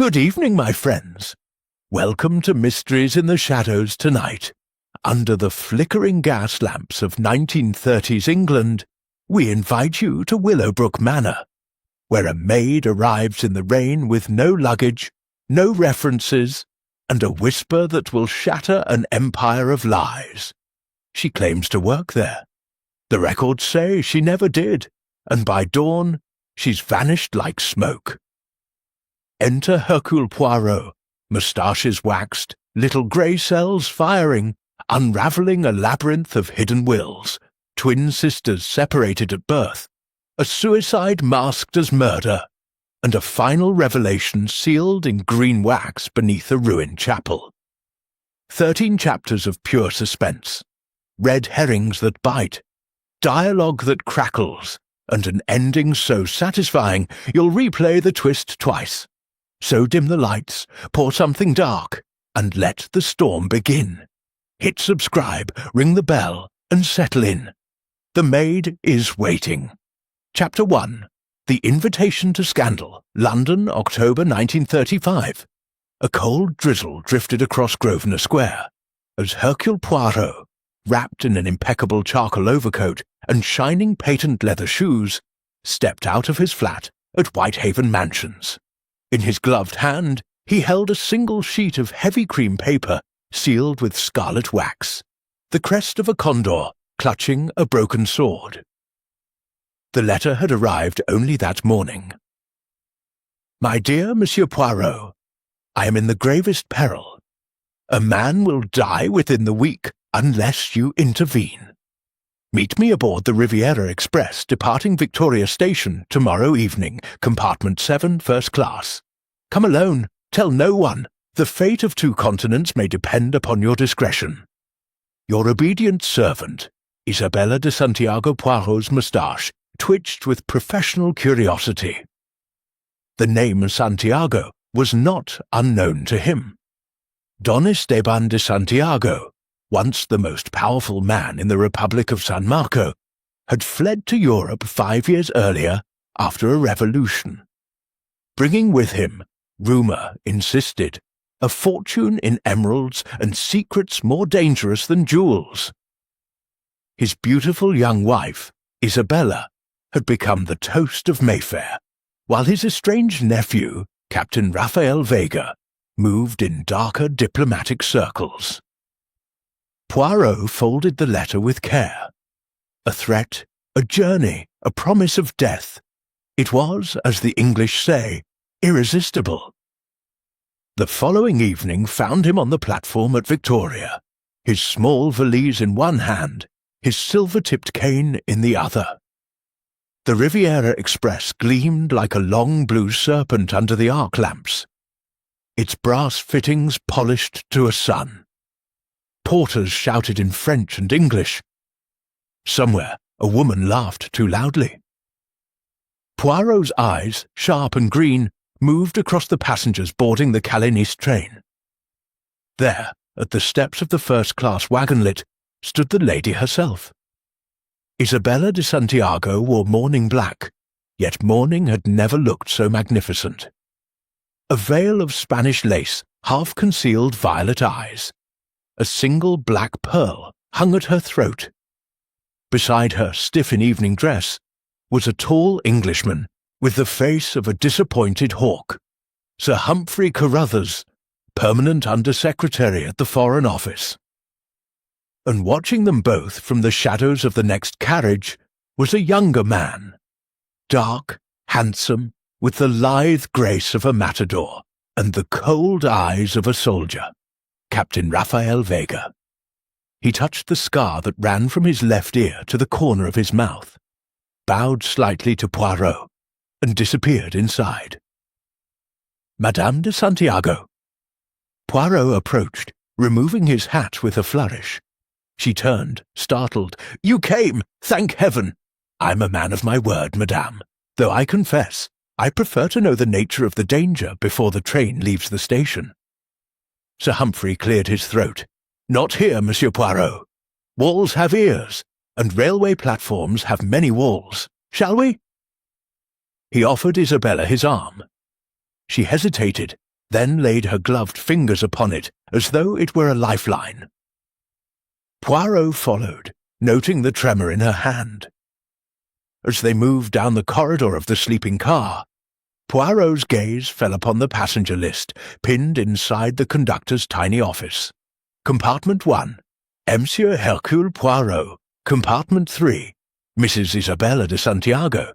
Good evening, my friends. Welcome to Mysteries in the Shadows tonight. Under the flickering gas lamps of 1930s England, we invite you to Willowbrook Manor, where a maid arrives in the rain with no luggage, no references, and a whisper that will shatter an empire of lies. She claims to work there. The records say she never did, and by dawn, she's vanished like smoke. Enter Hercule Poirot, moustaches waxed, little grey cells firing, unravelling a labyrinth of hidden wills, twin sisters separated at birth, a suicide masked as murder, and a final revelation sealed in green wax beneath a ruined chapel. 13 chapters of pure suspense, red herrings that bite, dialogue that crackles, and an ending so satisfying you'll replay the twist twice. So dim the lights, pour something dark, and let the storm begin. Hit subscribe, ring the bell, and settle in. The maid is waiting. Chapter 1. The Invitation to Scandal, London, October 1935. A cold drizzle drifted across Grosvenor Square as Hercule Poirot, wrapped in an impeccable charcoal overcoat and shining patent leather shoes, stepped out of his flat at Whitehaven Mansions. In his gloved hand, he held a single sheet of heavy cream paper sealed with scarlet wax, the crest of a condor clutching a broken sword. The letter had arrived only that morning. My dear Monsieur Poirot, I am in the gravest peril. A man will die within the week unless you intervene. Meet me aboard the Riviera Express departing Victoria Station tomorrow evening, compartment 7, first class. Come alone, tell no one. The fate of 2 continents may depend upon your discretion. Your obedient servant, Isabella de Santiago. Poirot's moustache twitched with professional curiosity. The name Santiago was not unknown to him. Don Esteban de Santiago, once the most powerful man in the Republic of San Marco, had fled to Europe 5 years earlier after a revolution. Bringing with him, rumour insisted, a fortune in emeralds and secrets more dangerous than jewels. His beautiful young wife, Isabella, had become the toast of Mayfair, while his estranged nephew, Captain Rafael Vega, moved in darker diplomatic circles. Poirot folded the letter with care. A threat, a journey, a promise of death. It was, as the English say, irresistible. The following evening found him on the platform at Victoria, his small valise in one hand, his silver-tipped cane in the other. The Riviera Express gleamed like a long blue serpent under the arc lamps, its brass fittings polished to a sun. Porters shouted in French and English. Somewhere a woman laughed too loudly. Poirot's eyes, sharp and green, moved across the passengers boarding the Calais train. There, at the steps of the first-class wagonlit, stood the lady herself. Isabella de Santiago wore mourning black, yet mourning had never looked so magnificent. A veil of Spanish lace half concealed violet eyes. A single black pearl hung at her throat. Beside her, stiff in evening dress, was a tall Englishman with the face of a disappointed hawk, Sir Humphrey Carruthers, permanent Under-Secretary at the Foreign Office. And watching them both from the shadows of the next carriage was a younger man, dark, handsome, with the lithe grace of a matador and the cold eyes of a soldier, Captain Rafael Vega. He touched the scar that ran from his left ear to the corner of his mouth, bowed slightly to Poirot, and disappeared inside. Madame de Santiago. Poirot approached, removing his hat with a flourish. She turned, startled. You came! Thank heaven! I'm a man of my word, madame, though I confess I prefer to know the nature of the danger before the train leaves the station. Sir Humphrey cleared his throat. Not here, Monsieur Poirot. Walls have ears, and railway platforms have many walls. Shall we? He offered Isabella his arm. She hesitated, then laid her gloved fingers upon it as though it were a lifeline. Poirot followed, noting the tremor in her hand. As they moved down the corridor of the sleeping car, Poirot's gaze fell upon the passenger list pinned inside the conductor's tiny office. Compartment 1, Monsieur Hercule Poirot. Compartment 3, Mrs. Isabella de Santiago.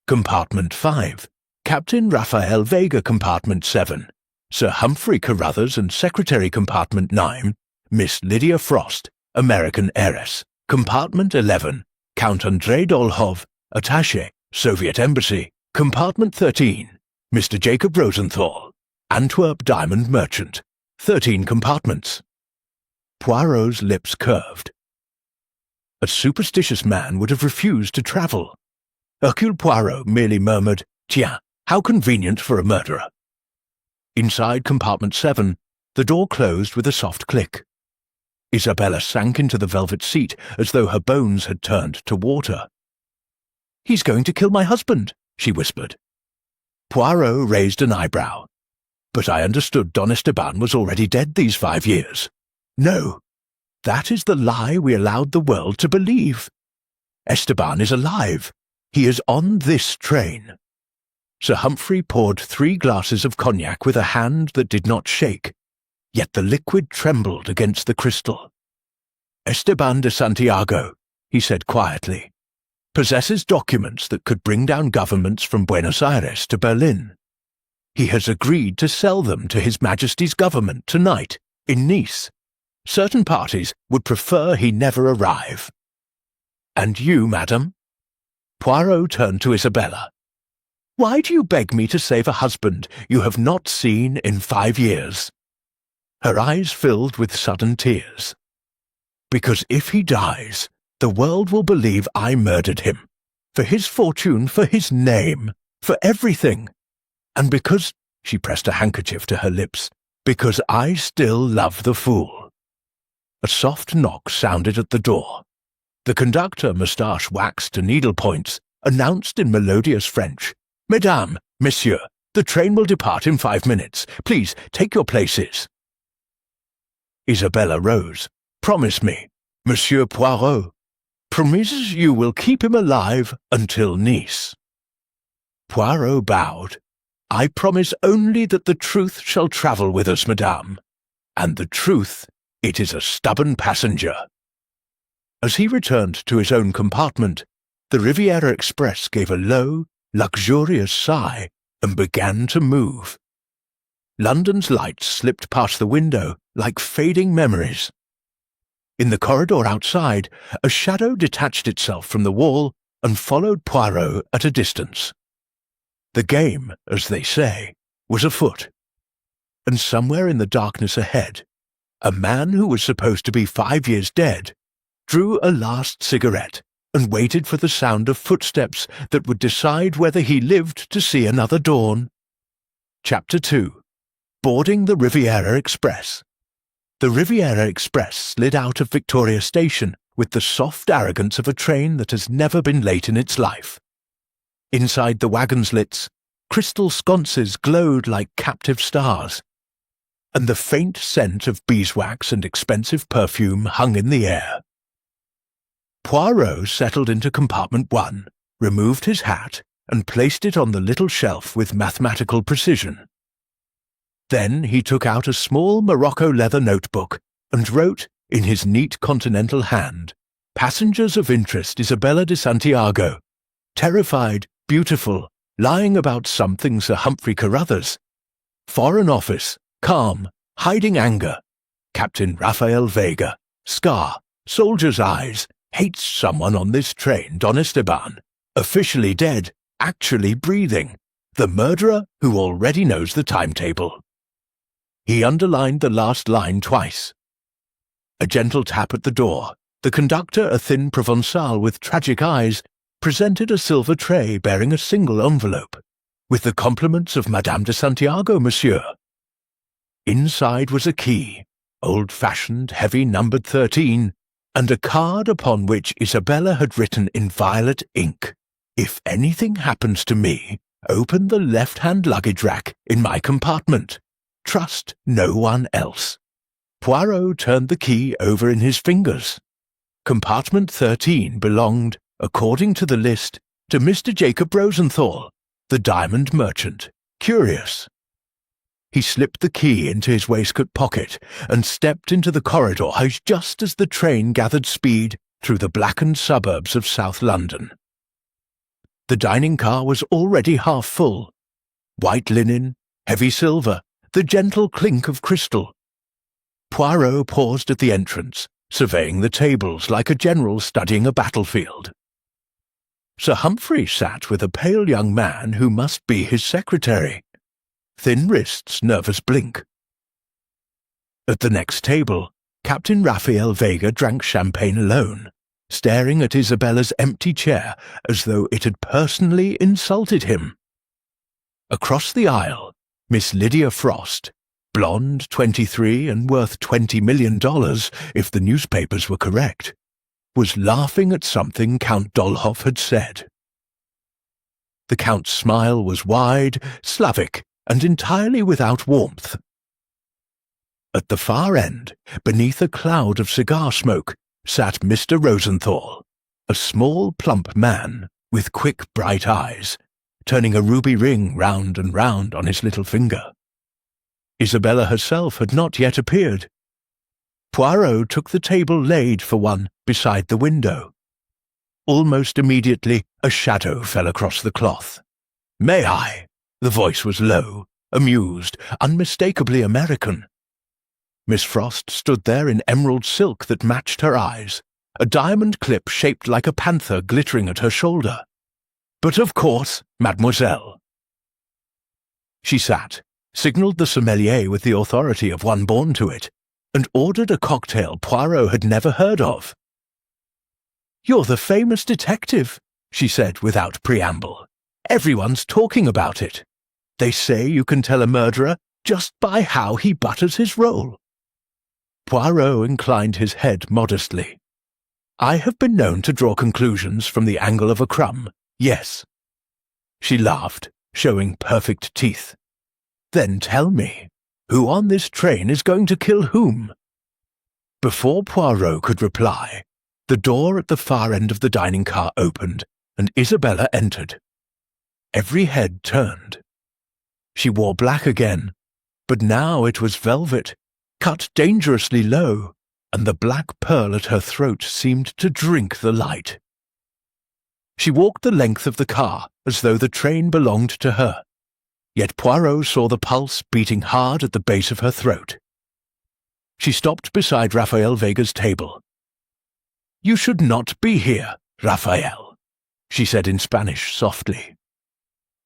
Compartment 5, Captain Raphael Vega. Compartment 7, Sir Humphrey Carruthers and Secretary. Compartment 9, Miss Lydia Frost, American heiress. Compartment 11, Count André Dolhov, attaché, Soviet Embassy. Compartment 13, Mr. Jacob Rosenthal, Antwerp diamond merchant. 13 compartments. Poirot's lips curved. A superstitious man would have refused to travel. Hercule Poirot merely murmured, "Tiens, how convenient for a murderer." Inside compartment 7, the door closed with a soft click. Isabella sank into the velvet seat as though her bones had turned to water. "He's going to kill my husband," she whispered. Poirot raised an eyebrow. "But I understood Don Esteban was already dead these 5 years." "No, that is the lie we allowed the world to believe. Esteban is alive. He is on this train." Sir Humphrey poured 3 glasses of cognac with a hand that did not shake, yet the liquid trembled against the crystal. "Esteban de Santiago," he said quietly, "possesses documents that could bring down governments from Buenos Aires to Berlin. He has agreed to sell them to His Majesty's government tonight, in Nice. Certain parties would prefer he never arrive." "And you, madam?" Poirot turned to Isabella. "Why do you beg me to save a husband you have not seen in 5 years?" Her eyes filled with sudden tears. "Because if he dies, the world will believe I murdered him. For his fortune, for his name, for everything. And because," she pressed a handkerchief to her lips, "because I still love the fool." A soft knock sounded at the door. The conductor, moustache waxed to needlepoints, announced in melodious French, "Mesdames, Messieurs, the train will depart in 5 minutes. Please take your places." Isabella rose. "Promise me, Monsieur Poirot. Promises you will keep him alive until Nice." Poirot bowed. "I promise only that the truth shall travel with us, madame. And the truth, it is a stubborn passenger." As he returned to his own compartment, the Riviera Express gave a low, luxurious sigh and began to move. London's lights slipped past the window like fading memories. In the corridor outside, a shadow detached itself from the wall and followed Poirot at a distance. The game, as they say, was afoot. And somewhere in the darkness ahead, a man who was supposed to be 5 years dead drew a last cigarette and waited for the sound of footsteps that would decide whether he lived to see another dawn. Chapter 2. Boarding the Riviera Express. The Riviera Express slid out of Victoria Station with the soft arrogance of a train that has never been late in its life. Inside the wagon slits, crystal sconces glowed like captive stars, and the faint scent of beeswax and expensive perfume hung in the air. Poirot settled into compartment 1, removed his hat, and placed it on the little shelf with mathematical precision. Then he took out a small Morocco leather notebook and wrote, in his neat continental hand, "Passengers of interest Isabella de Santiago. Terrified, beautiful, lying about something Sir Humphrey Carruthers. Foreign Office, calm, hiding anger. Captain Raphael Vega, scar, soldier's eyes, hates someone on this train, Don Esteban. Officially dead, actually breathing. The murderer who already knows the timetable." He underlined the last line twice. A gentle tap at the door. The conductor, a thin Provençal with tragic eyes, presented a silver tray bearing a single envelope. "With the compliments of Madame de Santiago, monsieur." Inside was a key, old-fashioned, heavy, numbered 13, and a card upon which Isabella had written in violet ink, "If anything happens to me, open the left-hand luggage rack in my compartment. trust no one else. Poirot turned the key over in his fingers. Compartment 13 belonged, according to the list, to Mr. Jacob Rosenthal, the diamond merchant, curious. He slipped the key into his waistcoat pocket and stepped into the corridor just as the train gathered speed through the blackened suburbs of South London. The dining car was already half full. White linen, heavy silver, the gentle clink of crystal. Poirot paused at the entrance, surveying the tables like a general studying a battlefield. Sir Humphrey sat with a pale young man who must be his secretary. Thin wrists, nervous blink. At the next table, Captain Raphael Vega drank champagne alone, staring at Isabella's empty chair as though it had personally insulted him. Across the aisle, Miss Lydia Frost, blonde, 23, and worth $20 million if the newspapers were correct, was laughing at something Count Dolhoff had said. The Count's smile was wide, Slavic, and entirely without warmth. At the far end, beneath a cloud of cigar smoke, sat Mr. Rosenthal, a small, plump man with quick, bright eyes, turning a ruby ring round and round on his little finger. Isabella herself had not yet appeared. Poirot took the table laid for one beside the window. Almost immediately, a shadow fell across the cloth. "May I?" The voice was low, amused, unmistakably American. Miss Frost stood there in emerald silk that matched her eyes, a diamond clip shaped like a panther glittering at her shoulder. "But of course, mademoiselle." She sat, signalled the sommelier with the authority of one born to it, and ordered a cocktail Poirot had never heard of. "You're the famous detective," she said without preamble. "Everyone's talking about it. They say you can tell a murderer just by how he butters his roll." Poirot inclined his head modestly. "I have been known to draw conclusions from the angle of a crumb, yes." She laughed, showing perfect teeth. "Then tell me, who on this train is going to kill whom?" Before Poirot could reply, the door at the far end of the dining car opened, and Isabella entered. Every head turned. She wore black again, but now it was velvet, cut dangerously low, and the black pearl at her throat seemed to drink the light. She walked the length of the car as though the train belonged to her, yet Poirot saw the pulse beating hard at the base of her throat. She stopped beside Raphael Vega's table. "You should not be here, Raphael," she said in Spanish softly.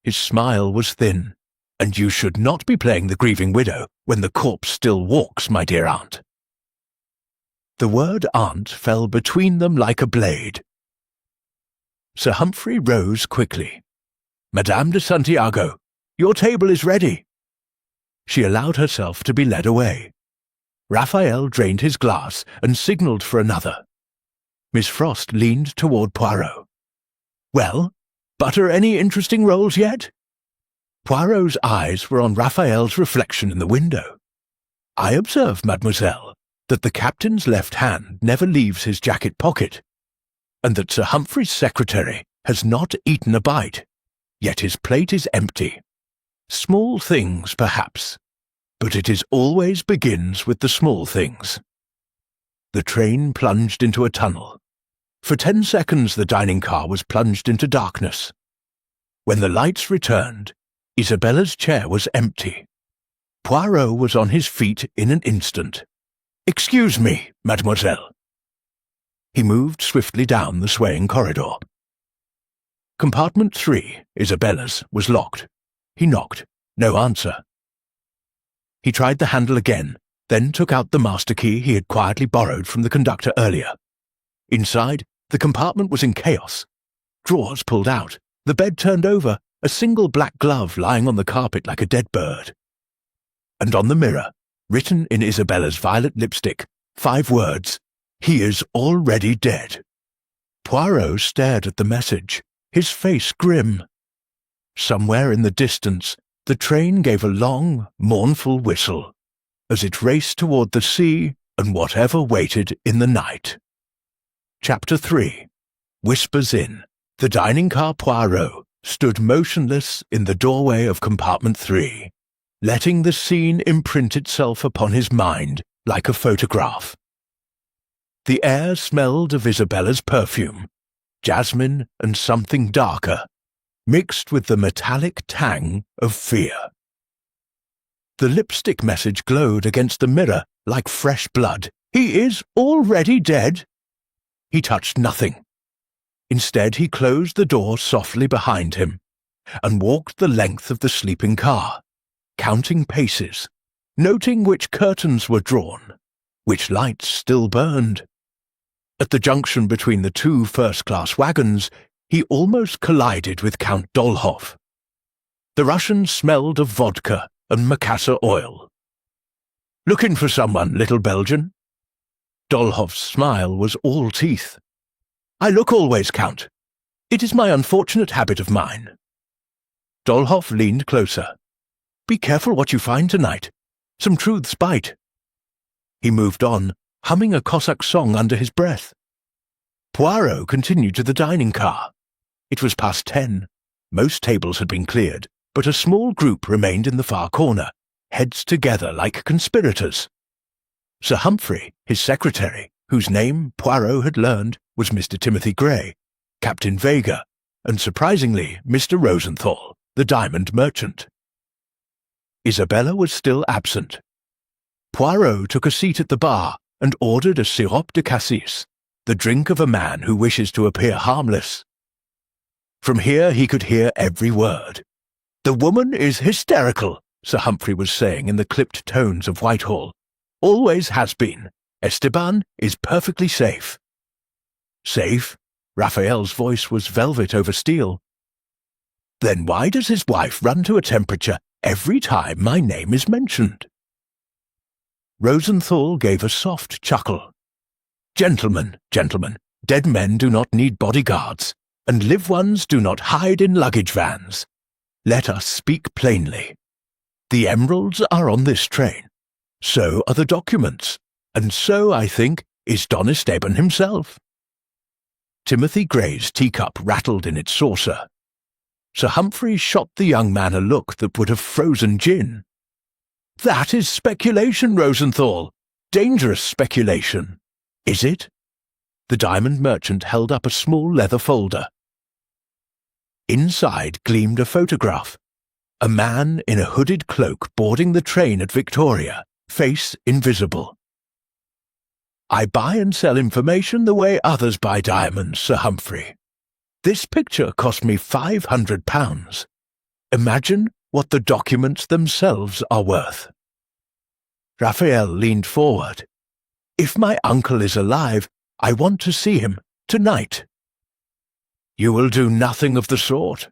His smile was thin. "And you should not be playing the grieving widow when the corpse still walks, my dear aunt." The word aunt fell between them like a blade. Sir Humphrey rose quickly. "Madame de Santiago, your table is ready." She allowed herself to be led away. Raphael drained his glass and signalled for another. Miss Frost leaned toward Poirot. "Well, butter any interesting rolls yet?" Poirot's eyes were on Raphael's reflection in the window. "I observe, mademoiselle, that the captain's left hand never leaves his jacket pocket, and that Sir Humphrey's secretary has not eaten a bite, yet his plate is empty. Small things, perhaps, but it is always begins with the small things." The train plunged into a tunnel. For 10 seconds the dining car was plunged into darkness. When the lights returned, Isabella's chair was empty. Poirot was on his feet in an instant. "Excuse me, mademoiselle." He moved swiftly down the swaying corridor. Compartment 3, Isabella's, was locked. He knocked. No answer. He tried the handle again, then took out the master key he had quietly borrowed from the conductor earlier. Inside, the compartment was in chaos. Drawers pulled out, the bed turned over, a single black glove lying on the carpet like a dead bird. And on the mirror, written in Isabella's violet lipstick, 5 words, "He is already dead." Poirot stared at the message, his face grim. Somewhere in the distance, The train gave a long, mournful whistle as it raced toward the sea and whatever waited in the night. Chapter 3. Whispers in. The dining-car Poirot stood motionless in the doorway of compartment 3, letting the scene imprint itself upon his mind like a photograph. The air smelled of Isabella's perfume, jasmine and something darker, mixed with the metallic tang of fear. The lipstick message glowed against the mirror like fresh blood. "He is already dead." He touched nothing. Instead, he closed the door softly behind him and walked the length of the sleeping car, counting paces, noting which curtains were drawn, which lights still burned. At the junction between the two first-class wagons, he almost collided with Count Dolhoff. The Russian smelled of vodka and macassar oil. "Looking for someone, little Belgian?" Dolhoff's smile was all teeth. "I look always, Count. It is my unfortunate habit of mine." Dolhoff leaned closer. "Be careful what you find tonight. Some truths bite." He moved on, humming a Cossack song under his breath. Poirot continued to the dining car. It was past 10. Most tables had been cleared, but a small group remained in the far corner, heads together like conspirators. Sir Humphrey, his secretary, whose name Poirot had learned was Mr. Timothy Gray, Captain Vega, and surprisingly Mr. Rosenthal, the diamond merchant. Isabella was still absent. Poirot took a seat at the bar and ordered a sirop de cassis, the drink of a man who wishes to appear harmless. From here he could hear every word. "The woman is hysterical," Sir Humphrey was saying in the clipped tones of Whitehall. "Always has been. Esteban is perfectly safe." "Safe?" Raphael's voice was velvet over steel. "Then why does his wife run to a temperature every time my name is mentioned?" Rosenthal gave a soft chuckle. Gentlemen, dead men do not need bodyguards, and live ones do not hide in luggage vans. Let us speak plainly. The emeralds are on this train. So are the documents, and so, I think, is Don Esteban himself." Timothy Gray's teacup rattled in its saucer. Sir Humphrey shot the young man a look that would have frozen gin. "That is speculation, Rosenthal. Dangerous speculation." "Is it?" The diamond merchant held up a small leather folder. Inside gleamed a photograph. A man in a hooded cloak boarding the train at Victoria, face invisible. "I buy and sell information the way others buy diamonds, Sir Humphrey. This picture cost me £500. Imagine what the documents themselves are worth." Raphael leaned forward. "If my uncle is alive, I want to see him tonight." "You will do nothing of the sort,"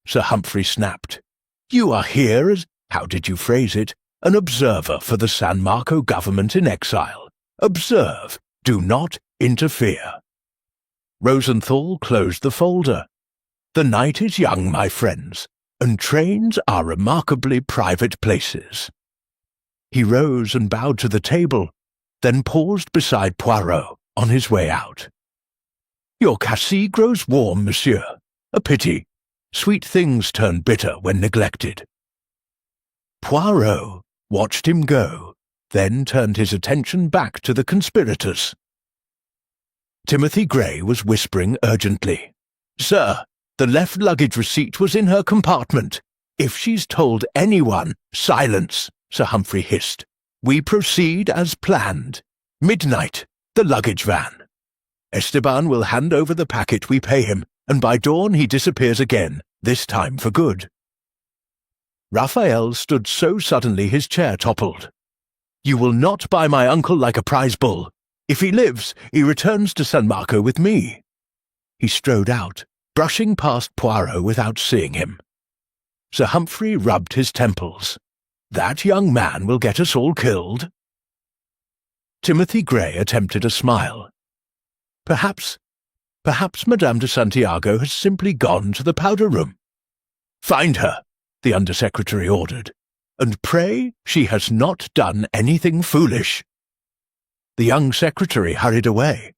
Sir Humphrey snapped. "You are here as, how did you phrase it, an observer for the San Marco government in exile. Observe, do not interfere." Rosenthal closed the folder. "The night is young, my friends, and trains are remarkably private places." He rose and bowed to the table, then paused beside Poirot on his way out. "Your cassis grows warm, monsieur. A pity. Sweet things turn bitter when neglected." Poirot watched him go, then turned his attention back to the conspirators. Timothy Gray was whispering urgently. "Sir, the left luggage receipt was in her compartment. If she's told anyone—" "Silence," Sir Humphrey hissed. "We proceed as planned. Midnight, the luggage van. Esteban will hand over the packet we pay him, and by dawn he disappears again, this time for good." Raphael stood so suddenly his chair toppled. "You will not buy my uncle like a prize bull. If he lives, he returns to San Marco with me." He strode out, brushing past Poirot without seeing him. Sir Humphrey rubbed his temples. "That young man will get us all killed." Timothy Gray attempted a smile. Perhaps Madame de Santiago has simply gone to the powder room." "Find her," the Undersecretary ordered, "and pray she has not done anything foolish." The young secretary hurried away.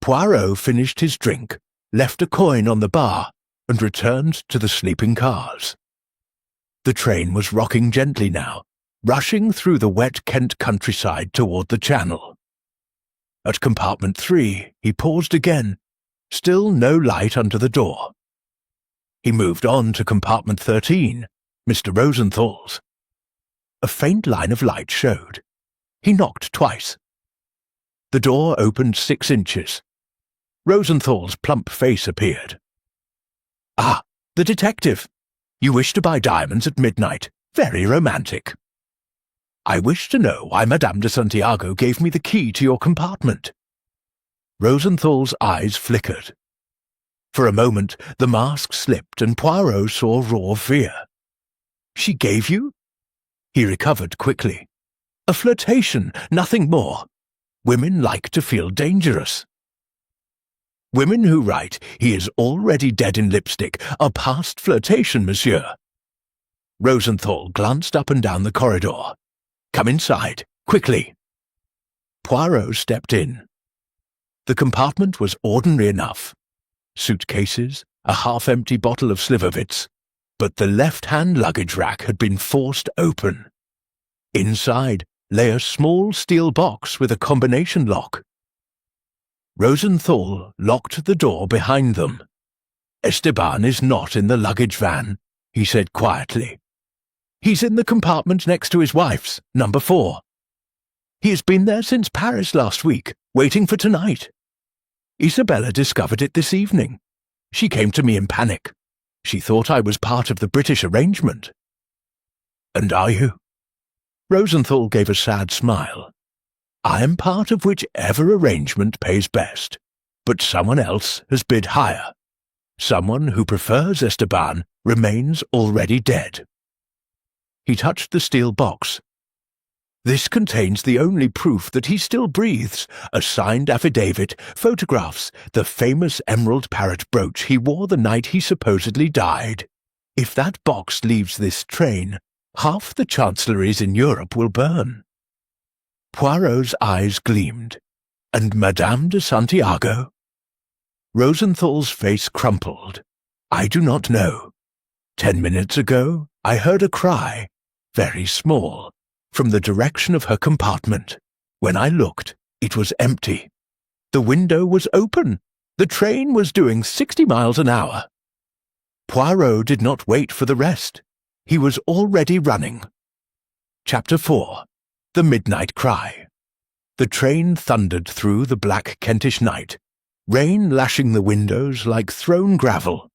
Poirot finished his drink, left a coin on the bar, and returned to the sleeping cars. The train was rocking gently now, rushing through the wet Kent countryside toward the Channel. At compartment 3, he paused again, still no light under the door. He moved on to compartment 13, Mr. Rosenthal's. A faint line of light showed. He knocked twice. The door opened 6 inches. Rosenthal's plump face appeared. "Ah, the detective. You wish to buy diamonds at midnight. Very romantic. I wish to know why Madame de Santiago gave me the key to your compartment." Rosenthal's eyes flickered. For a moment the mask slipped and Poirot saw raw fear. "She gave you?" He recovered quickly. "A flirtation, nothing more. Women like to feel dangerous." "Women who write, 'He is already dead in lipstick,' are past flirtation, monsieur." Rosenthal glanced up and down the corridor. "Come inside, quickly." Poirot stepped in. The compartment was ordinary enough. Suitcases, a half-empty bottle of Slivovitz, but the left-hand luggage rack had been forced open. Inside lay a small steel box with a combination lock. Rosenthal locked the door behind them. "Esteban is not in the luggage van," he said quietly. "He's in the compartment next to his wife's, number 4. He has been there since Paris last week, waiting for tonight. Isabella discovered it this evening. She came to me in panic. She thought I was part of the British arrangement." "And are you?" Rosenthal gave a sad smile. "I am part of whichever arrangement pays best, but someone else has bid higher. Someone who prefers Esteban remains already dead." He touched the steel box. "This contains the only proof that he still breathes, a signed affidavit, photographs, the famous emerald parrot brooch he wore the night he supposedly died. If that box leaves this train, half the chancelleries in Europe will burn." Poirot's eyes gleamed. "And Madame de Santiago?" Rosenthal's face crumpled. "I do not know. 10 minutes ago I heard a cry, very small, from the direction of her compartment. When I looked, it was empty. The window was open. The train was doing 60 miles an hour." Poirot did not wait for the rest. He was already running. Chapter 4. The Midnight Cry. The train thundered through the black Kentish night, rain lashing the windows like thrown gravel.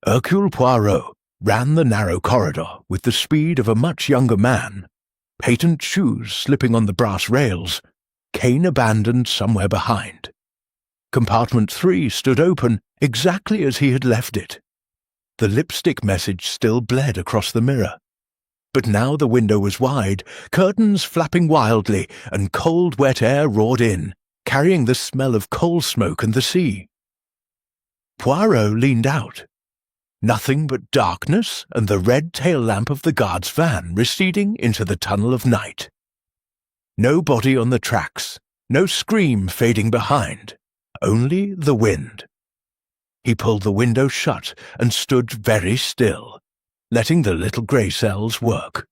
Hercule Poirot ran the narrow corridor with the speed of a much younger man, patent shoes slipping on the brass rails, cane abandoned somewhere behind. Compartment 3 stood open exactly as he had left it. The lipstick message still bled across the mirror. But now the window was wide, curtains flapping wildly, and cold wet air roared in, carrying the smell of coal smoke and the sea. Poirot leaned out. Nothing but darkness and the red tail lamp of the guard's van receding into the tunnel of night. No body on the tracks, no scream fading behind, only the wind. He pulled the window shut and stood very still, letting the little grey cells work.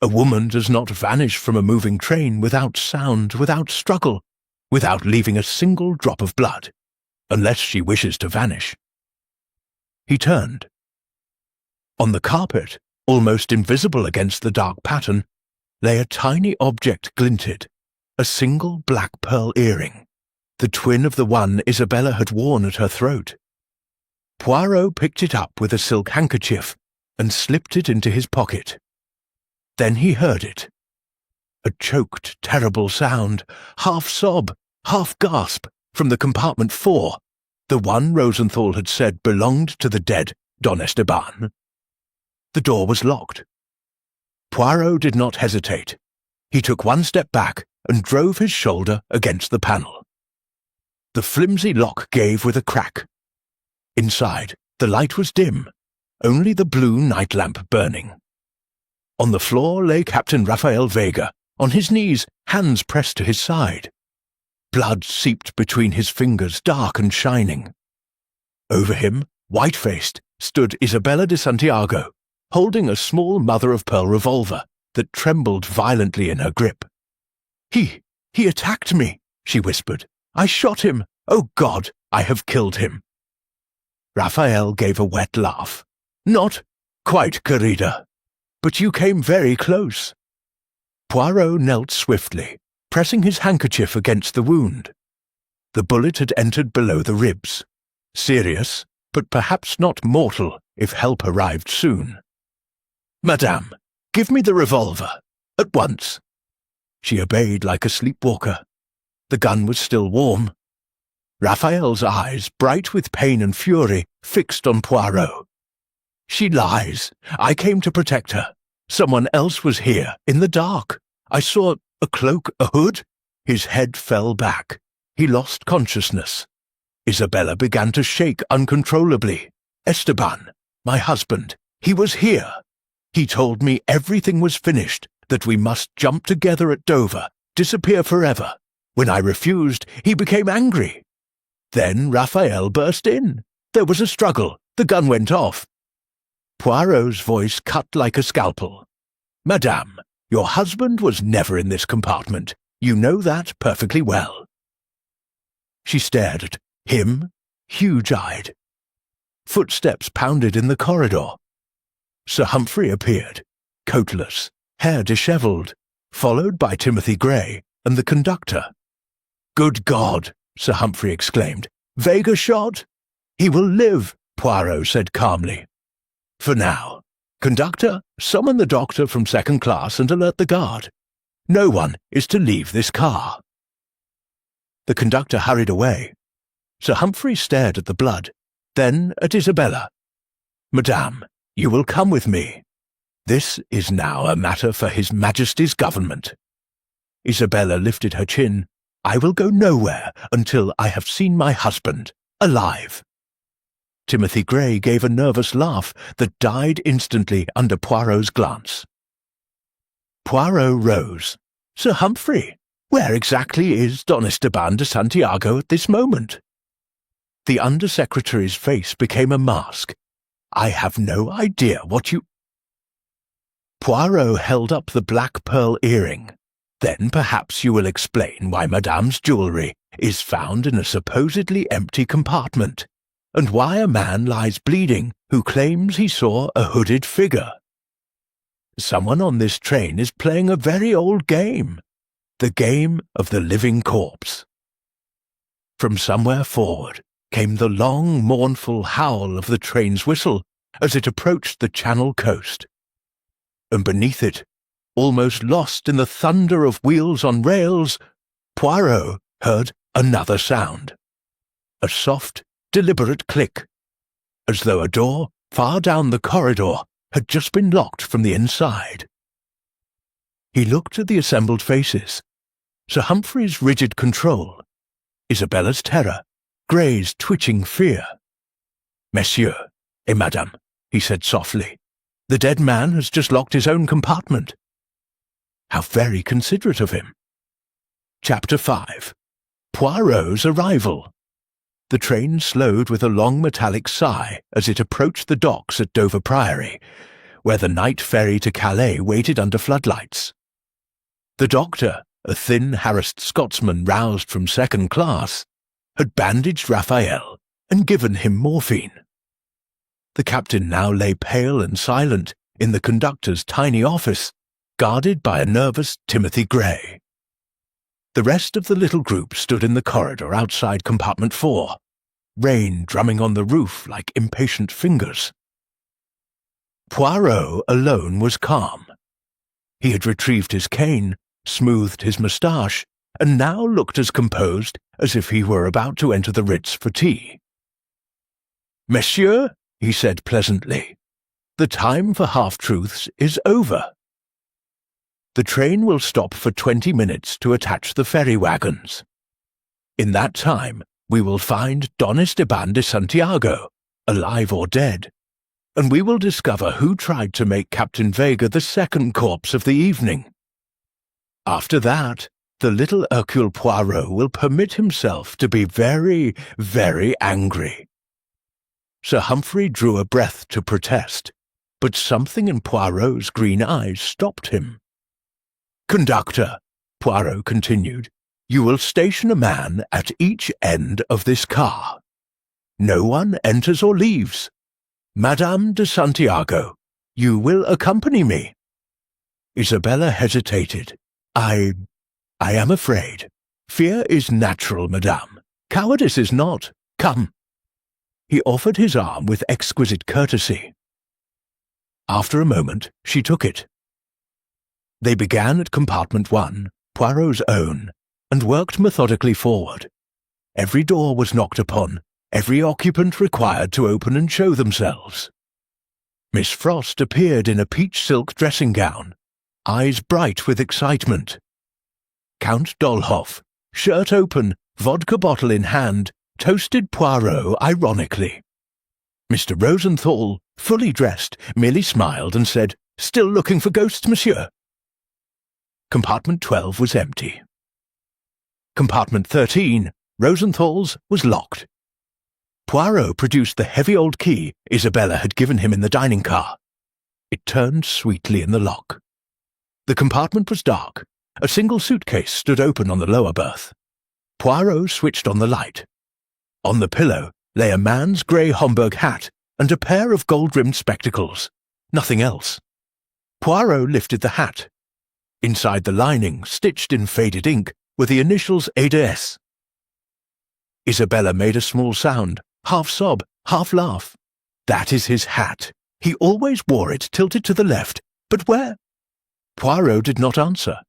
A woman does not vanish from a moving train without sound, without struggle, without leaving a single drop of blood, unless she wishes to vanish. He turned. On the carpet, almost invisible against the dark pattern, lay a tiny object glinted, a single black pearl earring, the twin of the one Isabella had worn at her throat. Poirot picked it up with a silk handkerchief and slipped it into his pocket. Then he heard it. A choked, terrible sound, half sob, half gasp, from the compartment 4, the one Rosenthal had said belonged to the dead Don Esteban. The door was locked. Poirot did not hesitate. He took one step back and drove his shoulder against the panel. The flimsy lock gave with a crack. Inside, the light was dim. only the blue night lamp burning. On the floor lay Captain Rafael Vega, on his knees, hands pressed to his side. Blood seeped between his fingers, dark and shining. Over him, white-faced, stood Isabella de Santiago, holding a small mother-of-pearl revolver that trembled violently in her grip. He attacked me," she whispered. "I shot him. Oh God, I have killed him." Raphael gave a wet laugh. "Not quite, querida, but you came very close." Poirot knelt swiftly, pressing his handkerchief against the wound. The bullet had entered below the ribs. Serious, but perhaps not mortal if help arrived soon. "Madame, give me the revolver, at once." She obeyed like a sleepwalker. The gun was still warm. Raphael's eyes, bright with pain and fury, fixed on Poirot. "She lies. I came to protect her. Someone else was here, in the dark. I saw a cloak, a hood." His head fell back. He lost consciousness. Isabella began to shake uncontrollably. "Esteban, my husband, he was here. He told me everything was finished, that we must jump together at Dover, disappear forever. When I refused, he became angry. Then Raphael burst in. There was a struggle. The gun went off." Poirot's voice cut like a scalpel. "Madame, your husband was never in this compartment. You know that perfectly well." She stared at him, huge-eyed. Footsteps pounded in the corridor. Sir Humphrey appeared, coatless, hair dishevelled, followed by Timothy Gray and the conductor. "Good God!" Sir Humphrey exclaimed. "Vega shot?" "He will live," Poirot said calmly. "For now. Conductor, summon the doctor from second class and alert the guard. No one is to leave this car." The conductor hurried away. Sir Humphrey stared at the blood, then at Isabella. "Madame, you will come with me. This is now a matter for His Majesty's government." Isabella lifted her chin. "I will go nowhere until I have seen my husband, alive." Timothy Gray gave a nervous laugh that died instantly under Poirot's glance. Poirot rose. "Sir Humphrey, where exactly is Don Esteban de Santiago at this moment?" The Under-Secretary's face became a mask. "I have no idea what you—" Poirot held up the black pearl earring. "Then perhaps you will explain why Madame's jewellery is found in a supposedly empty compartment, and why a man lies bleeding who claims he saw a hooded figure. Someone on this train is playing a very old game, the game of the living corpse." From somewhere forward came the long, mournful howl of the train's whistle as it approached the Channel coast. And beneath it, almost lost in the thunder of wheels on rails, Poirot heard another sound. A soft, deliberate click, as though a door far down the corridor had just been locked from the inside. He looked at the assembled faces. Sir Humphrey's rigid control, Isabella's terror, Gray's twitching fear. "Monsieur et madame," he said softly, "the dead man has just locked his own compartment." How very considerate of him. Chapter 5. Poirot's arrival. The train slowed with a long metallic sigh as it approached the docks at Dover Priory, where the night ferry to Calais waited under floodlights. The doctor, a thin, harassed Scotsman roused from second class, had bandaged Raphael and given him morphine. The captain now lay pale and silent in the conductor's tiny office, guarded by a nervous Timothy Gray. The rest of the little group stood in the corridor outside compartment 4, rain drumming on the roof like impatient fingers. Poirot alone was calm. He had retrieved his cane, smoothed his moustache, and now looked as composed as if he were about to enter the Ritz for tea. "Monsieur," he said pleasantly, "the time for half-truths is over. The train will stop for 20 minutes to attach the ferry wagons. In that time, we will find Don Esteban de Santiago, alive or dead. and we will discover who tried to make Captain Vega the second corpse of the evening. After that, the little Hercule Poirot will permit himself to be very, very angry." Sir Humphrey drew a breath to protest, but something in Poirot's green eyes stopped him. "Conductor," Poirot continued, "you will station a man at each end of this car. No one enters or leaves. Madame de Santiago, you will accompany me." Isabella hesitated. I am afraid. Fear is natural, madame. Cowardice is not. Come." He offered his arm with exquisite courtesy. After a moment, she took it. They began at compartment 1, Poirot's own, and worked methodically forward. Every door was knocked upon, every occupant required to open and show themselves. Miss Frost appeared in a peach silk dressing gown, eyes bright with excitement. Count Dollhoff, shirt open, vodka bottle in hand, toasted Poirot ironically. Mr. Rosenthal, fully dressed, merely smiled and said, "Still looking for ghosts, monsieur?" Compartment 12 was empty. Compartment 13, Rosenthal's, was locked. Poirot produced the heavy old key Isabella had given him in the dining car. It turned sweetly in the lock. The compartment was dark. A single suitcase stood open on the lower berth. Poirot switched on the light. On the pillow lay a man's grey Homburg hat and a pair of gold-rimmed spectacles. Nothing else. Poirot lifted the hat. Inside the lining, stitched in faded ink, were the initials A.S. Isabella made a small sound, half sob, half laugh. "That is his hat. He always wore it tilted to the left. But where?" Poirot did not answer.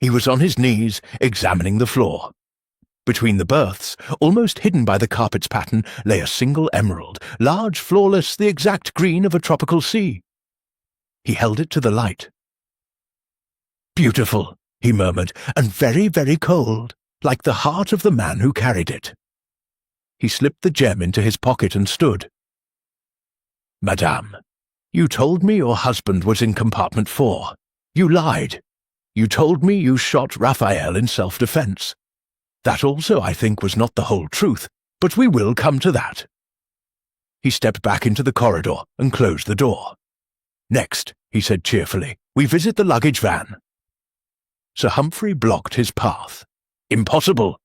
He was on his knees, examining the floor. Between the berths, almost hidden by the carpet's pattern, lay a single emerald, large, flawless, the exact green of a tropical sea. He held it to the light. "Beautiful," he murmured, "and very, very cold, like the heart of the man who carried it." He slipped the gem into his pocket and stood. "Madame, you told me your husband was in compartment 4. You lied. You told me you shot Raphael in self-defense. That also, I think, was not the whole truth, but we will come to that." He stepped back into the corridor and closed the door. "Next," he said cheerfully, "we visit the luggage van." Sir Humphrey blocked his path. "Impossible.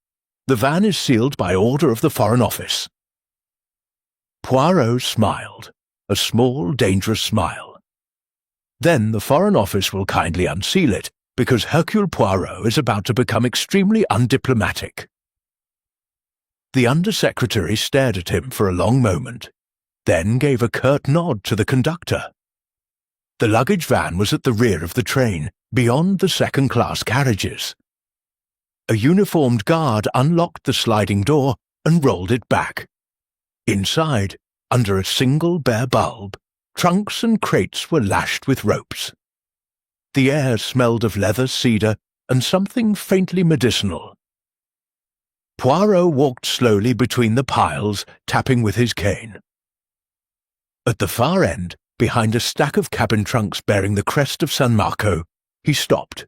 The van is sealed by order of the Foreign Office." Poirot smiled, a small, dangerous smile. "Then the Foreign Office will kindly unseal it, because Hercule Poirot is about to become extremely undiplomatic." The Under-Secretary stared at him for a long moment, then gave a curt nod to the conductor. The luggage van was at the rear of the train, beyond the second-class carriages. A uniformed guard unlocked the sliding door and rolled it back. Inside, under a single bare bulb, trunks and crates were lashed with ropes. The air smelled of leather, cedar, and something faintly medicinal. Poirot walked slowly between the piles, tapping with his cane. At the far end, behind a stack of cabin trunks bearing the crest of San Marco, he stopped.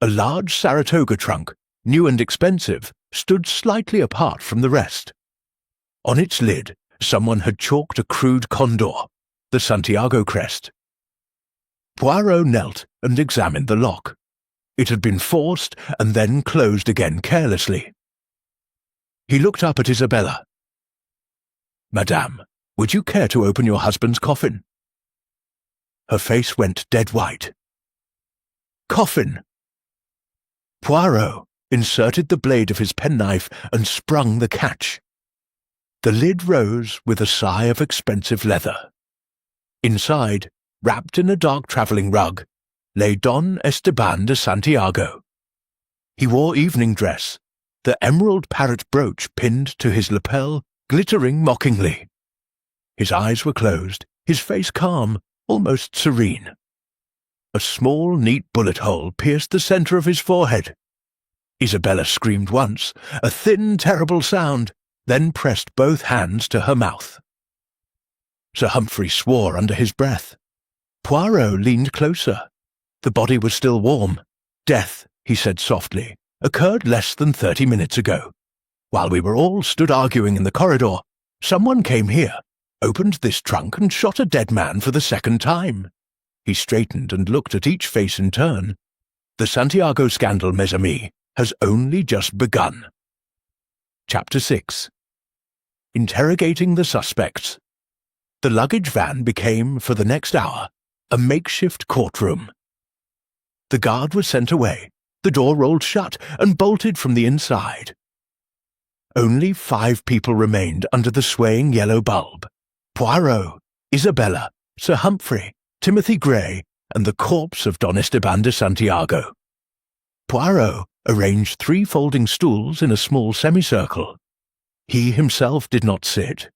A large Saratoga trunk, new and expensive, stood slightly apart from the rest. On its lid, someone had chalked a crude condor, the Santiago crest. Poirot knelt and examined the lock. It had been forced and then closed again carelessly. He looked up at Isabella. "Madame, would you care to open your husband's coffin?" Her face went dead white. "Coffin!" Poirot inserted the blade of his penknife and sprung the catch. The lid rose with a sigh of expensive leather. Inside, wrapped in a dark travelling rug, lay Don Esteban de Santiago. He wore evening dress, the emerald parrot brooch pinned to his lapel, glittering mockingly. His eyes were closed, his face calm, almost serene. A small, neat bullet hole pierced the centre of his forehead. Isabella screamed once, a thin, terrible sound, then pressed both hands to her mouth. Sir Humphrey swore under his breath. Poirot leaned closer. The body was still warm. Death, he said softly, occurred less than 30 minutes ago. While we were all stood arguing in the corridor, someone came here, opened this trunk and shot a dead man for the second time. He straightened and looked at each face in turn. The Santiago scandal, mes amis, has only just begun. Chapter 6. Interrogating the suspects. The luggage van became, for the next hour, a makeshift courtroom. The guard was sent away, the door rolled shut and bolted from the inside. Only 5 people remained under the swaying yellow bulb: Poirot, Isabella, Sir Humphrey, Timothy Gray, and the corpse of Don Esteban de Santiago. Poirot arranged 3 folding stools in a small semicircle. He himself did not sit.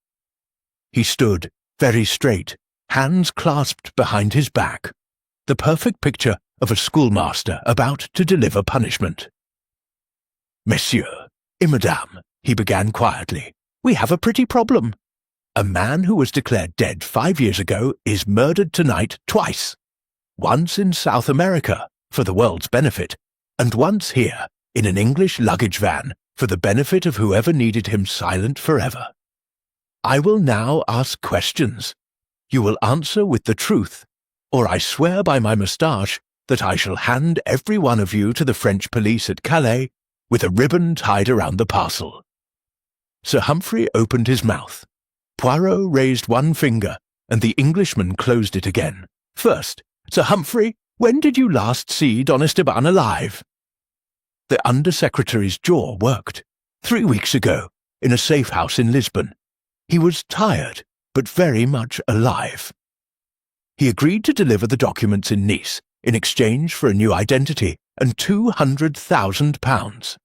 He stood, very straight, hands clasped behind his back, the perfect picture of a schoolmaster about to deliver punishment. "Messieurs, et madame," he began quietly, "we have a pretty problem. A man who was declared dead 5 years ago is murdered tonight twice. Once in South America, for the world's benefit, and once here, in an English luggage van, for the benefit of whoever needed him silent forever. I will now ask questions. You will answer with the truth, or I swear by my moustache that I shall hand every one of you to the French police at Calais with a ribbon tied around the parcel." Sir Humphrey opened his mouth. Poirot raised one finger, and the Englishman closed it again. "First, Sir Humphrey, when did you last see Don Esteban alive?" The Under-Secretary's jaw worked. 3 weeks ago, in a safe house in Lisbon. He was tired, but very much alive. He agreed to deliver the documents in Nice, in exchange for a new identity and £200,000.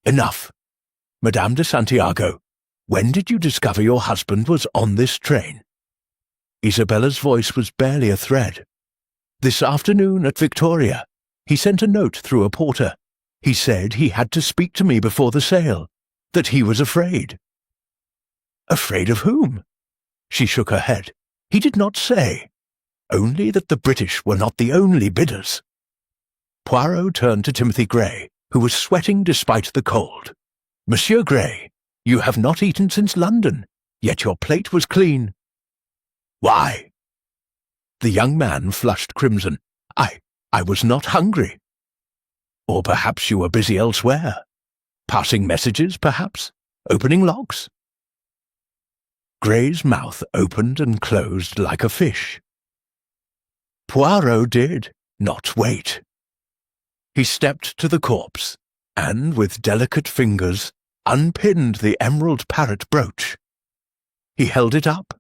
Enough. Madame de Santiago, when did you discover your husband was on this train? Isabella's voice was barely a thread. This afternoon at Victoria. He sent a note through a porter. He said he had to speak to me before the sale, that he was afraid. Afraid of whom? She shook her head. He did not say. Only that the British were not the only bidders. Poirot turned to Timothy Gray, who was sweating despite the cold. "Monsieur Gray, you have not eaten since London, yet your plate was clean." "Why?" The young man flushed crimson. I was not hungry." "Or perhaps you were busy elsewhere. Passing messages, perhaps? Opening locks?" Gray's mouth opened and closed like a fish. Poirot did not wait. He stepped to the corpse, and with delicate fingers unpinned the emerald parrot brooch. He held it up.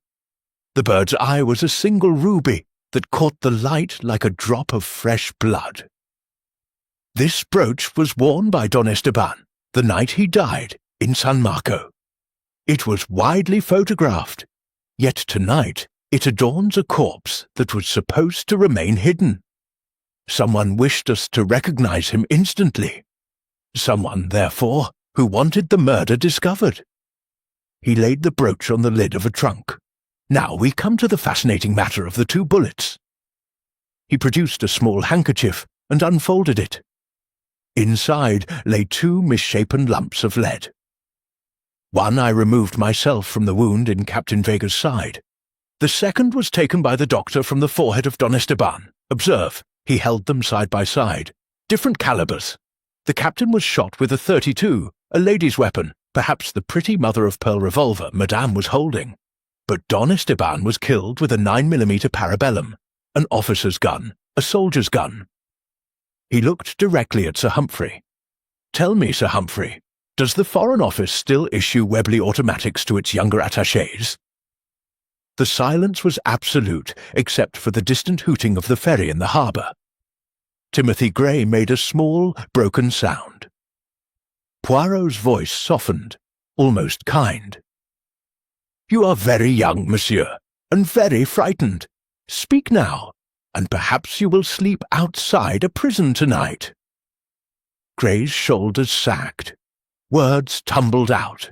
The bird's eye was a single ruby that caught the light like a drop of fresh blood. This brooch was worn by Don Esteban the night he died in San Marco. It was widely photographed, yet tonight it adorns a corpse that was supposed to remain hidden. Someone wished us to recognize him instantly. Someone, therefore, who wanted the murder discovered. He laid the brooch on the lid of a trunk. Now we come to the fascinating matter of the 2 bullets. He produced a small handkerchief and unfolded it. Inside lay 2 misshapen lumps of lead. One I removed myself from the wound in Captain Vega's side. The second was taken by the doctor from the forehead of Don Esteban. Observe, he held them side by side. Different calibers. The captain was shot with a .32, a lady's weapon, perhaps the pretty mother-of-pearl revolver Madame was holding. But Don Esteban was killed with a 9mm parabellum, an officer's gun, a soldier's gun. He looked directly at Sir Humphrey. "Tell me, Sir Humphrey, does the Foreign Office still issue Webley automatics to its younger attachés?" The silence was absolute, except for the distant hooting of the ferry in the harbour. Timothy Gray made a small, broken sound. Poirot's voice softened, almost kind. "You are very young, monsieur, and very frightened. Speak now, and perhaps you will sleep outside a prison tonight." Gray's shoulders sagged. Words tumbled out.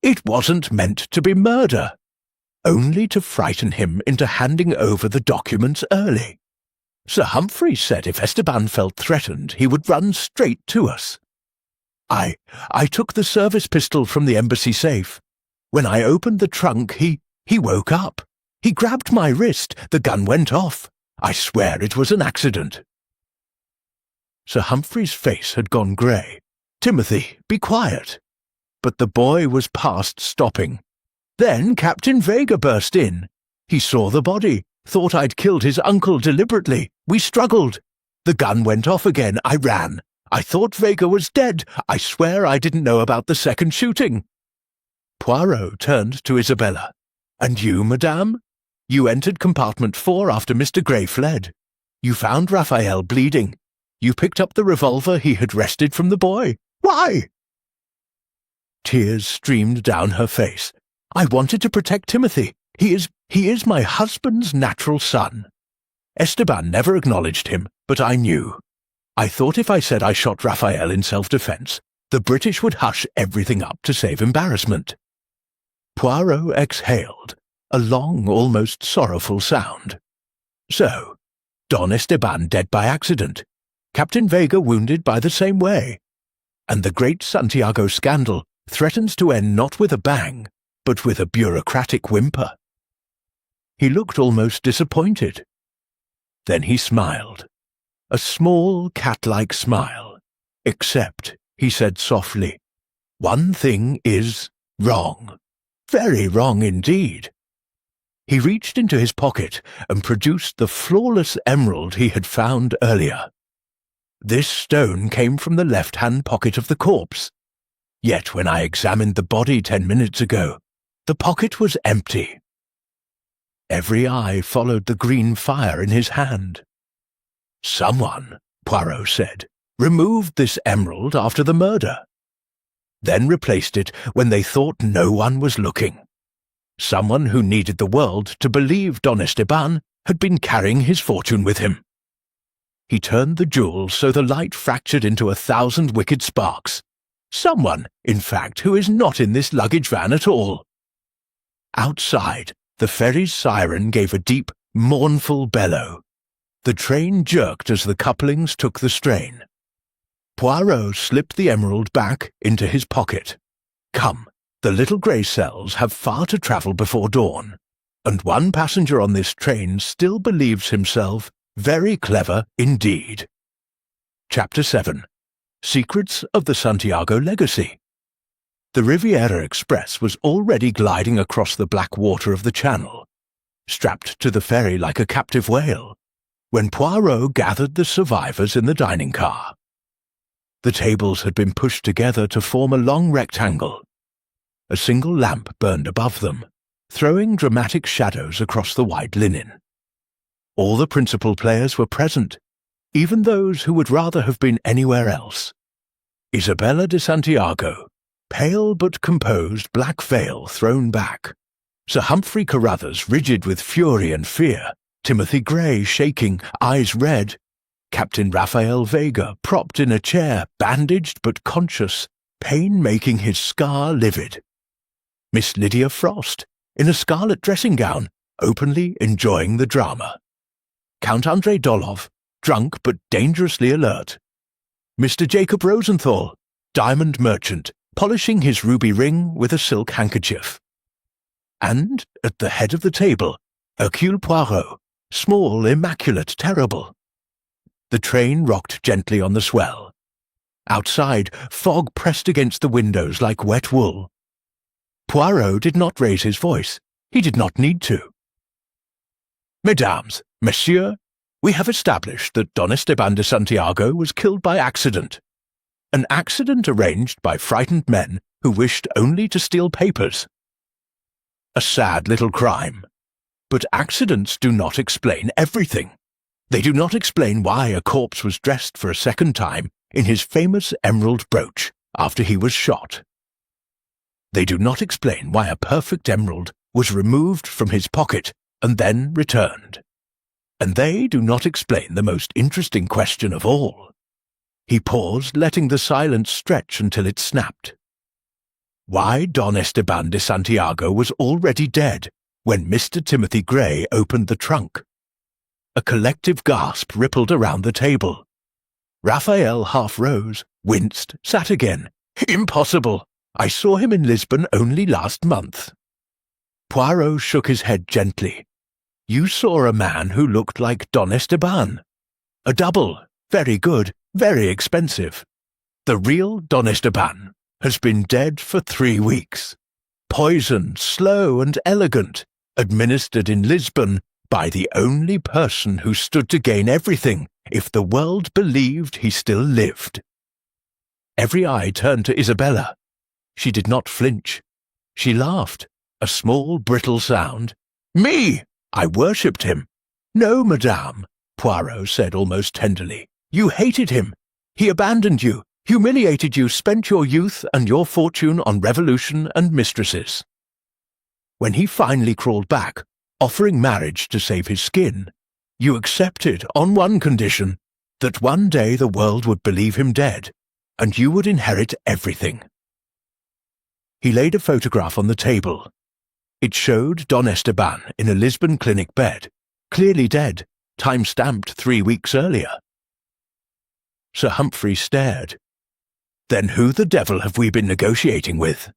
"It wasn't meant to be murder." only to frighten him into handing over the documents early. Sir Humphrey said if Esteban felt threatened, he would run straight to us. I took the service pistol from the embassy safe. When I opened the trunk, he woke up. He grabbed my wrist. The gun went off. I swear it was an accident." Sir Humphrey's face had gone grey. "Timothy, be quiet." But the boy was past stopping. Then Captain Vega burst in. He saw the body, thought I'd killed his uncle deliberately. We struggled. The gun went off again. I ran. I thought Vega was dead. I swear I didn't know about the second shooting." Poirot turned to Isabella. "And you, madame? You entered compartment 4 after Mr. Gray fled. You found Raphael bleeding. You picked up the revolver he had wrested from the boy. Why?" Tears streamed down her face. "I wanted to protect Timothy. He is my husband's natural son. Esteban never acknowledged him, but I knew. I thought if I said I shot Raphael in self-defense, the British would hush everything up to save embarrassment." Poirot exhaled, a long, almost sorrowful sound. "So, Don Esteban dead by accident, Captain Vega wounded by the same way, and the great Santiago scandal threatens to end not with a bang, but with a bureaucratic whimper." He looked almost disappointed. Then he smiled, a small cat-like smile. "Except," he said softly, "one thing is wrong. Very wrong indeed." He reached into his pocket and produced the flawless emerald he had found earlier. This stone came from the left-hand pocket of the corpse. Yet when I examined the body 10 minutes ago, the pocket was empty. Every eye followed the green fire in his hand. "Someone," Poirot said, "removed this emerald after the murder. Then replaced it when they thought no one was looking. Someone who needed the world to believe Don Esteban had been carrying his fortune with him." He turned the jewel so the light fractured into 1,000 wicked sparks. "Someone, in fact, who is not in this luggage van at all." Outside, the ferry's siren gave a deep, mournful bellow. The train jerked as the couplings took the strain. Poirot slipped the emerald back into his pocket. "Come, the little grey cells have far to travel before dawn, and one passenger on this train still believes himself very clever indeed." Chapter 7. Secrets of the Santiago Legacy. The Riviera Express was already gliding across the black water of the Channel, strapped to the ferry like a captive whale, when Poirot gathered the survivors in the dining car. The tables had been pushed together to form a long rectangle. A single lamp burned above them, throwing dramatic shadows across the white linen. All the principal players were present, even those who would rather have been anywhere else. Isabella de Santiago, pale but composed, black veil thrown back. Sir Humphrey Carruthers, rigid with fury and fear. Timothy Gray, shaking, eyes red. Captain Raphael Vega, propped in a chair, bandaged but conscious, pain making his scar livid. Miss Lydia Frost, in a scarlet dressing-gown, openly enjoying the drama. Count André Dolov, drunk but dangerously alert. Mr. Jacob Rosenthal, diamond merchant, polishing his ruby ring with a silk handkerchief. And, at the head of the table, Hercule Poirot, small, immaculate, terrible. The train rocked gently on the swell. Outside, fog pressed against the windows like wet wool. Poirot did not raise his voice. He did not need to. "Mesdames, Messieurs, we have established that Don Esteban de Santiago was killed by accident. An accident arranged by frightened men who wished only to steal papers. A sad little crime. But accidents do not explain everything. They do not explain why a corpse was dressed for a second time in his famous emerald brooch after he was shot. They do not explain why a perfect emerald was removed from his pocket and then returned. And they do not explain the most interesting question of all." He paused, letting the silence stretch until it snapped. "Why Don Esteban de Santiago was already dead when Mr. Timothy Gray opened the trunk. A collective gasp rippled around the table. Raphael half rose, winced, sat again. Impossible! I saw him in Lisbon only last month. Poirot shook his head gently. You saw a man who looked like Don Esteban. A double, very good, very expensive. The real Don Esteban has been dead for 3 weeks. Poisoned, slow and elegant, administered in Lisbon by the only person who stood to gain everything if the world believed he still lived. Every eye turned to Isabella. She did not flinch. She laughed, a small brittle sound. Me! I worshipped him. No, madame, Poirot said almost tenderly. You hated him. He abandoned you, humiliated you, spent your youth and your fortune on revolution and mistresses. When he finally crawled back, offering marriage to save his skin, you accepted on one condition, that one day the world would believe him dead, and you would inherit everything. He laid a photograph on the table. It showed Don Esteban in a Lisbon clinic bed, clearly dead, time-stamped 3 weeks earlier. Sir Humphrey stared. Then who the devil have we been negotiating with?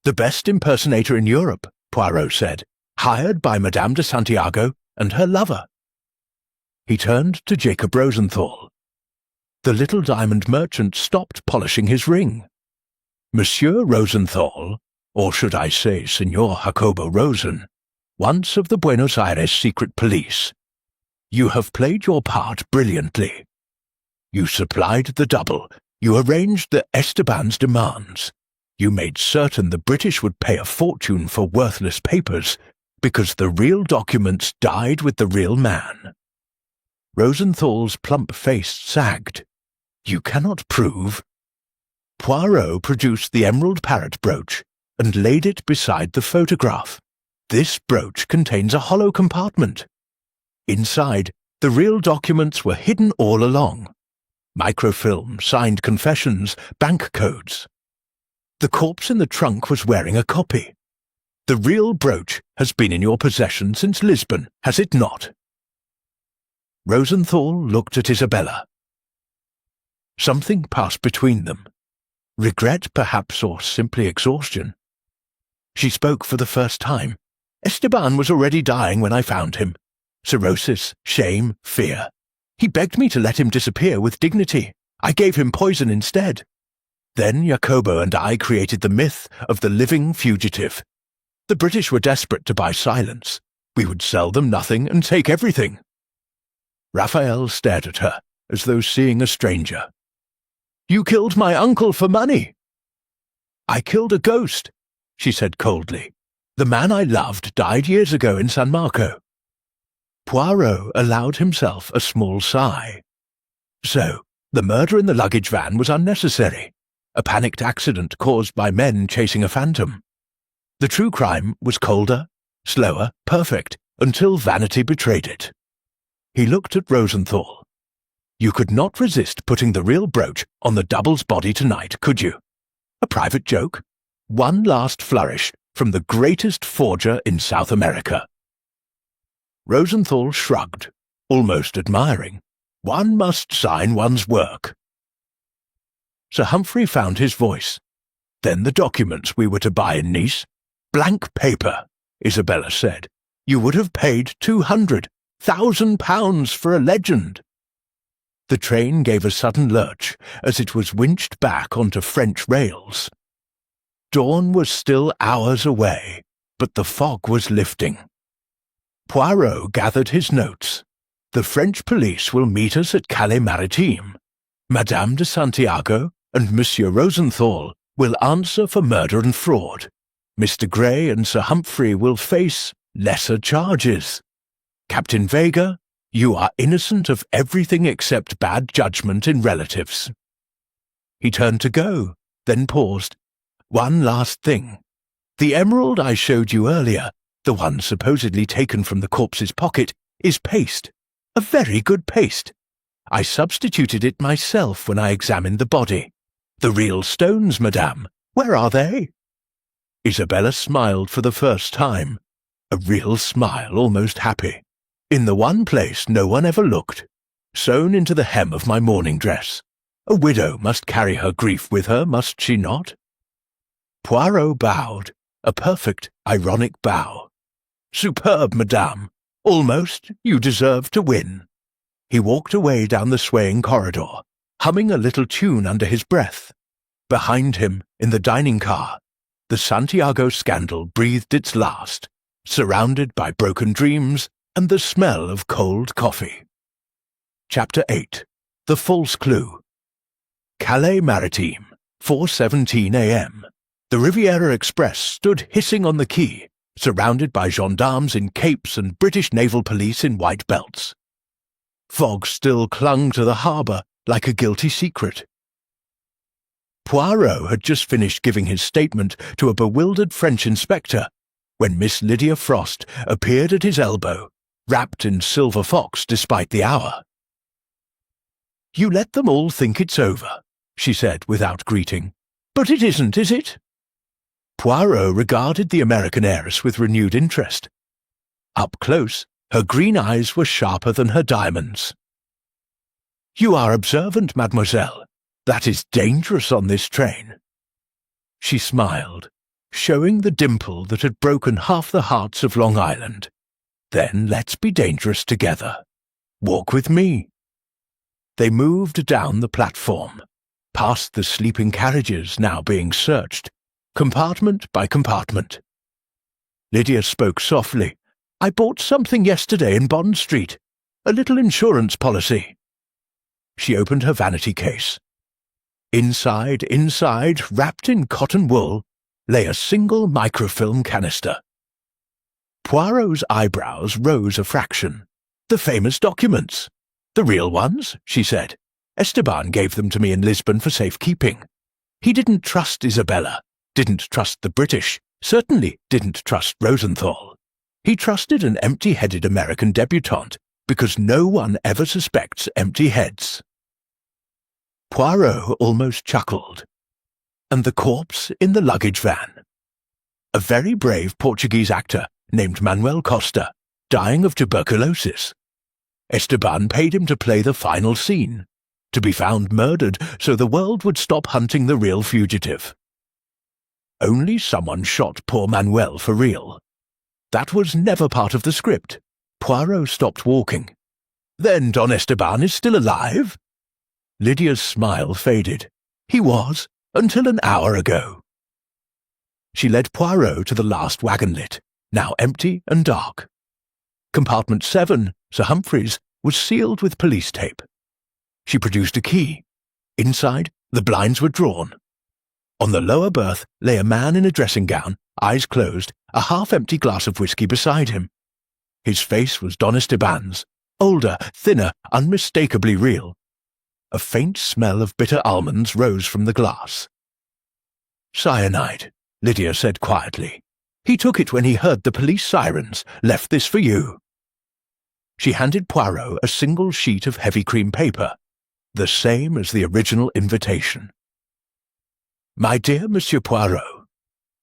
The best impersonator in Europe, Poirot said, hired by Madame de Santiago and her lover. He turned to Jacob Rosenthal. The little diamond merchant stopped polishing his ring. Monsieur Rosenthal, or should I say Signor Jacobo Rosen, once of the Buenos Aires secret police, you have played your part brilliantly. You supplied the double, you arranged the Esteban's demands, you made certain the British would pay a fortune for worthless papers, because the real documents died with the real man. Rosenthal's plump face sagged. You cannot prove. Poirot produced the emerald parrot brooch and laid it beside the photograph. This brooch contains a hollow compartment. Inside, the real documents were hidden all along. Microfilm, signed confessions, bank codes. The corpse in the trunk was wearing a copy. The real brooch has been in your possession since Lisbon, has it not? Rosenthal looked at Isabella. Something passed between them. Regret, perhaps, or simply exhaustion. She spoke for the first time. Esteban was already dying when I found him. Cirrhosis, shame, fear. He begged me to let him disappear with dignity. I gave him poison instead. Then Jacobo and I created the myth of the living fugitive. The British were desperate to buy silence. We would sell them nothing and take everything. Raphael stared at her, as though seeing a stranger. You killed my uncle for money. I killed a ghost, she said coldly. The man I loved died years ago in San Marco. Poirot allowed himself a small sigh. So, the murder in the luggage van was unnecessary, a panicked accident caused by men chasing a phantom. The true crime was colder, slower, perfect, until vanity betrayed it. He looked at Rosenthal. You could not resist putting the real brooch on the double's body tonight, could you? A private joke? One last flourish from the greatest forger in South America. Rosenthal shrugged, almost admiring. One must sign one's work. Sir Humphrey found his voice. Then the documents we were to buy in Nice. Blank paper, Isabella said. You would have paid £200,000 for a legend. The train gave a sudden lurch as it was winched back onto French rails. Dawn was still hours away, but the fog was lifting. Poirot gathered his notes. The French police will meet us at Calais Maritime. Madame de Santiago and Monsieur Rosenthal will answer for murder and fraud. Mr. Gray and Sir Humphrey will face lesser charges. Captain Vega, you are innocent of everything except bad judgment in relatives. He turned to go, then paused. One last thing. The emerald I showed you earlier, the one supposedly taken from the corpse's pocket, is paste. A very good paste. I substituted it myself when I examined the body. The real stones, madame, where are they? Isabella smiled for the first time. a real smile, almost happy, in the one place no one ever looked, sewn into the hem of my mourning dress. A widow must carry her grief with her, must she not? Poirot bowed, a perfect, ironic bow. Superb, madame. Almost, you deserve to win. He walked away down the swaying corridor, humming a little tune under his breath. Behind him, in the dining car, the Santiago scandal breathed its last, surrounded by broken dreams and the smell of cold coffee. Chapter 8. The False Clue. Calais Maritime, 4:17 a.m. The Riviera Express stood hissing on the quay, surrounded by gendarmes in capes and British naval police in white belts. Fog still clung to the harbour like a guilty secret. Poirot had just finished giving his statement to a bewildered French inspector when Miss Lydia Frost appeared at his elbow, wrapped in silver fox despite the hour. "You let them all think it's over," she said without greeting. "But it isn't, is it?" Poirot regarded the American heiress with renewed interest. Up close, her green eyes were sharper than her diamonds. "You are observant, mademoiselle. That is dangerous on this train." She smiled, showing the dimple that had broken half the hearts of Long Island. "Then let's be dangerous together. Walk with me." They moved down the platform, past the sleeping carriages now being searched, compartment by compartment. Lydia spoke softly. "I bought something yesterday in Bond Street, a little insurance policy." She opened her vanity case. Inside, wrapped in cotton wool, lay a single microfilm canister. Poirot's eyebrows rose a fraction. "The famous documents. The real ones," she said. "Esteban gave them to me in Lisbon for safekeeping. He didn't trust Isabella, didn't trust the British, certainly didn't trust Rosenthal. He trusted an empty-headed American debutante, because no one ever suspects empty heads." Poirot almost chuckled. "And the corpse in the luggage van? A very brave Portuguese actor named Manuel Costa, dying of tuberculosis. Esteban paid him to play the final scene, to be found murdered so the world would stop hunting the real fugitive. Only someone shot poor Manuel for real. That was never part of the script." Poirot stopped walking. "Then Don Esteban is still alive?" Lydia's smile faded. "He was, until an hour ago." She led Poirot to the last wagonlet, now empty and dark. Compartment 7, Sir Humphrey's, was sealed with police tape. She produced a key. Inside, the blinds were drawn. On the lower berth lay a man in a dressing gown, eyes closed, a half-empty glass of whisky beside him. His face was Don Esteban's, older, thinner, unmistakably real. A faint smell of bitter almonds rose from the glass. "Cyanide," Lydia said quietly. "He took it when he heard the police sirens. Left this for you." She handed Poirot a single sheet of heavy cream paper, the same as the original invitation. "My dear Monsieur Poirot,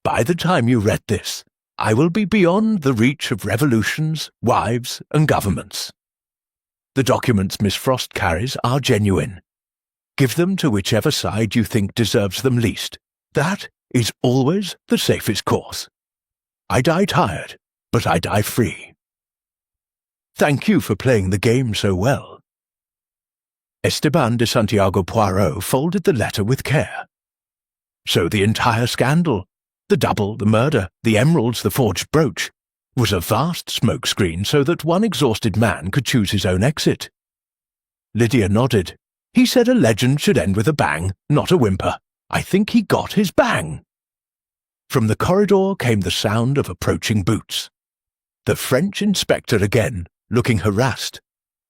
by the time you read this, I will be beyond the reach of revolutions, wives, and governments. The documents Miss Frost carries are genuine. Give them to whichever side you think deserves them least. That is always the safest course. I die tired, but I die free. Thank you for playing the game so well." Esteban de Santiago Poirot folded the letter with care. So the entire scandal, the double, the murder, the emeralds, the forged brooch, was a vast smokescreen so that one exhausted man could choose his own exit. Lydia nodded. "He said a legend should end with a bang, not a whimper. I think he got his bang." From the corridor came the sound of approaching boots. The French inspector again, looking harassed.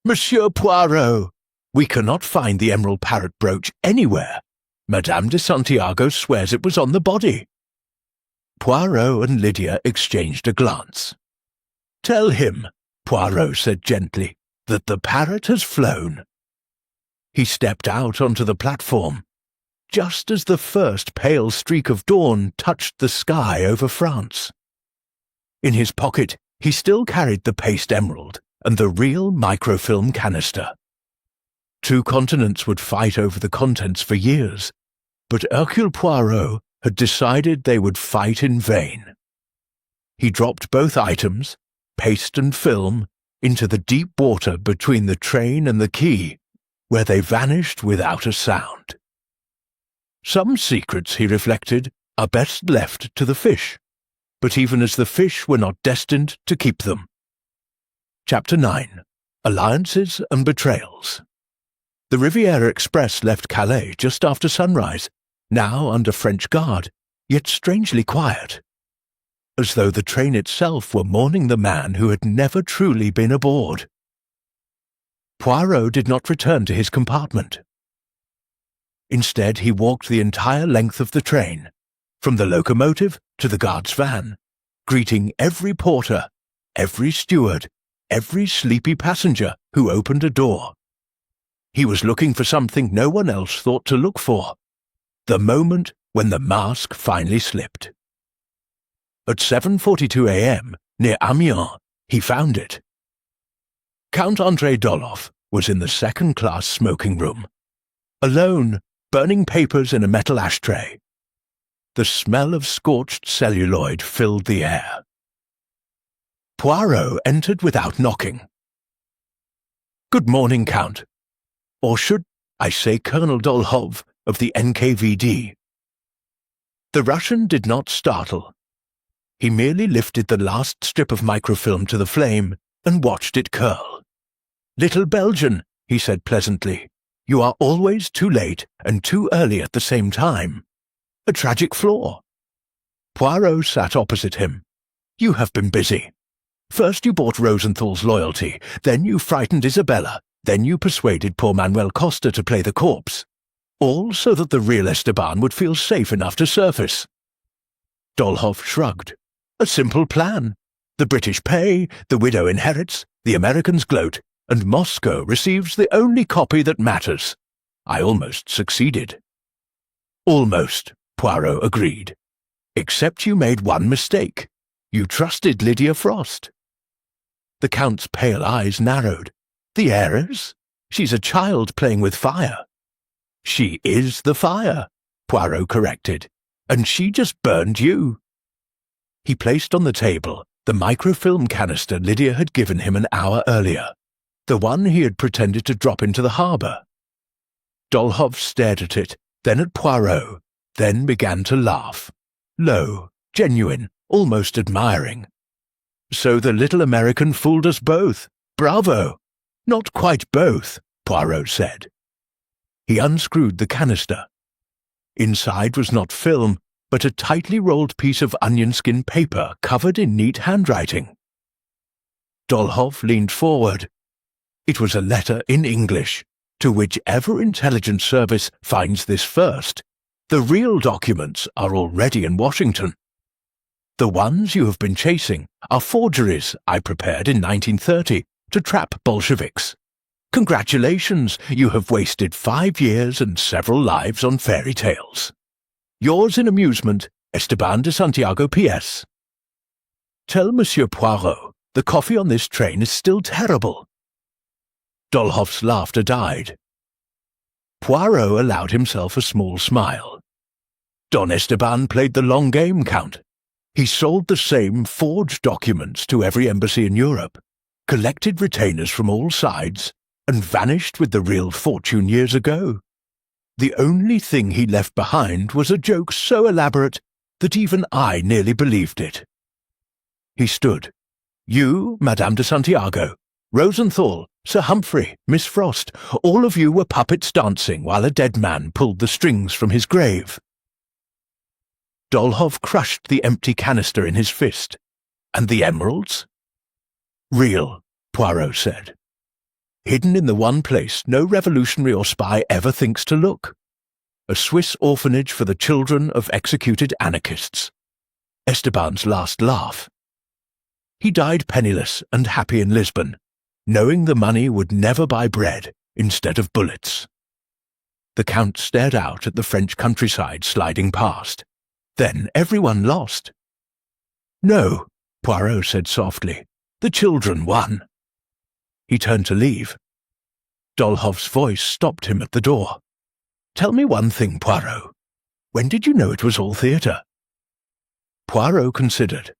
"Monsieur Poirot, we cannot find the emerald parrot brooch anywhere. Madame de Santiago swears it was on the body." Poirot and Lydia exchanged a glance. "Tell him," Poirot said gently, "that the parrot has flown." He stepped out onto the platform, just as the first pale streak of dawn touched the sky over France. In his pocket He still carried the paste emerald and the real microfilm canister. Two continents would fight over the contents for years, but Hercule Poirot had decided they would fight in vain. He dropped both items, paste and film, into the deep water between the train and the quay, where they vanished without a sound. Some secrets, he reflected, are best left to the fish, but even as the fish were not destined to keep them. Chapter 9. Alliances and Betrayals. The Riviera Express left Calais just after sunrise, now under French guard, yet strangely quiet, as though the train itself were mourning the man who had never truly been aboard. Poirot did not return to his compartment. Instead, he walked the entire length of the train, from the locomotive to the guard's van, greeting every porter, every steward, every sleepy passenger who opened a door. He was looking for something no one else thought to look for, the moment when the mask finally slipped. At 7:42 a.m., near Amiens, he found it. Count André Doloff was in the second-class smoking room, alone, burning papers in a metal ashtray. The smell of scorched celluloid filled the air. Poirot entered without knocking. "Good morning, Count. Or should I say Colonel Dolhov of the NKVD?" The Russian did not startle. He merely lifted the last strip of microfilm to the flame and watched it curl. "Little Belgian," he said pleasantly, "you are always too late and too early at the same time. A tragic flaw." Poirot sat opposite him. "You have been busy. First you bought Rosenthal's loyalty, then you frightened Isabella, then you persuaded poor Manuel Costa to play the corpse, all so that the real Esteban would feel safe enough to surface." Dolhoff shrugged. "A simple plan. The British pay, the widow inherits, the Americans gloat, and Moscow receives the only copy that matters. I almost succeeded." "Almost," Poirot agreed. "Except you made one mistake. You trusted Lydia Frost." The Count's pale eyes narrowed. "The heiress? She's a child playing with fire." "She is the fire," Poirot corrected, "and she just burned you." He placed on the table the microfilm canister Lydia had given him an hour earlier, the one he had pretended to drop into the harbour. Dolhov stared at it, then at Poirot, then began to laugh. Low, genuine, almost admiring. "So the little American fooled us both. Bravo!" "Not quite both," Poirot said. He unscrewed the canister. Inside was not film, but a tightly rolled piece of onion skin paper covered in neat handwriting. Dolhov leaned forward. It was a letter in English, to whichever intelligence service finds this first. The real documents are already in Washington. The ones you have been chasing are forgeries I prepared in 1930 to trap Bolsheviks. Congratulations, you have wasted 5 years and several lives on fairy tales. Yours in amusement, Esteban de Santiago P.S. Tell Monsieur Poirot the coffee on this train is still terrible. Dolhoff's laughter died. Poirot allowed himself a small smile. Don Esteban played the long game, Count. He sold the same forged documents to every embassy in Europe, collected retainers from all sides, and vanished with the real fortune years ago. The only thing he left behind was a joke so elaborate that even I nearly believed it. He stood. You, Madame de Santiago, Rosenthal, Sir Humphrey, Miss Frost, all of you were puppets dancing while a dead man pulled the strings from his grave. Dolhov crushed the empty canister in his fist. And the emeralds? Real, Poirot said. Hidden in the one place no revolutionary or spy ever thinks to look. A Swiss orphanage for the children of executed anarchists. Esteban's last laugh. He died penniless and happy in Lisbon, knowing the money would never buy bread instead of bullets. The Count stared out at the French countryside sliding past. Then everyone lost. No, Poirot said softly, The children won." He turned to leave. Dollhoff's voice stopped him at the door. "Tell me one thing, Poirot. When did you know it was all theatre?" Poirot considered.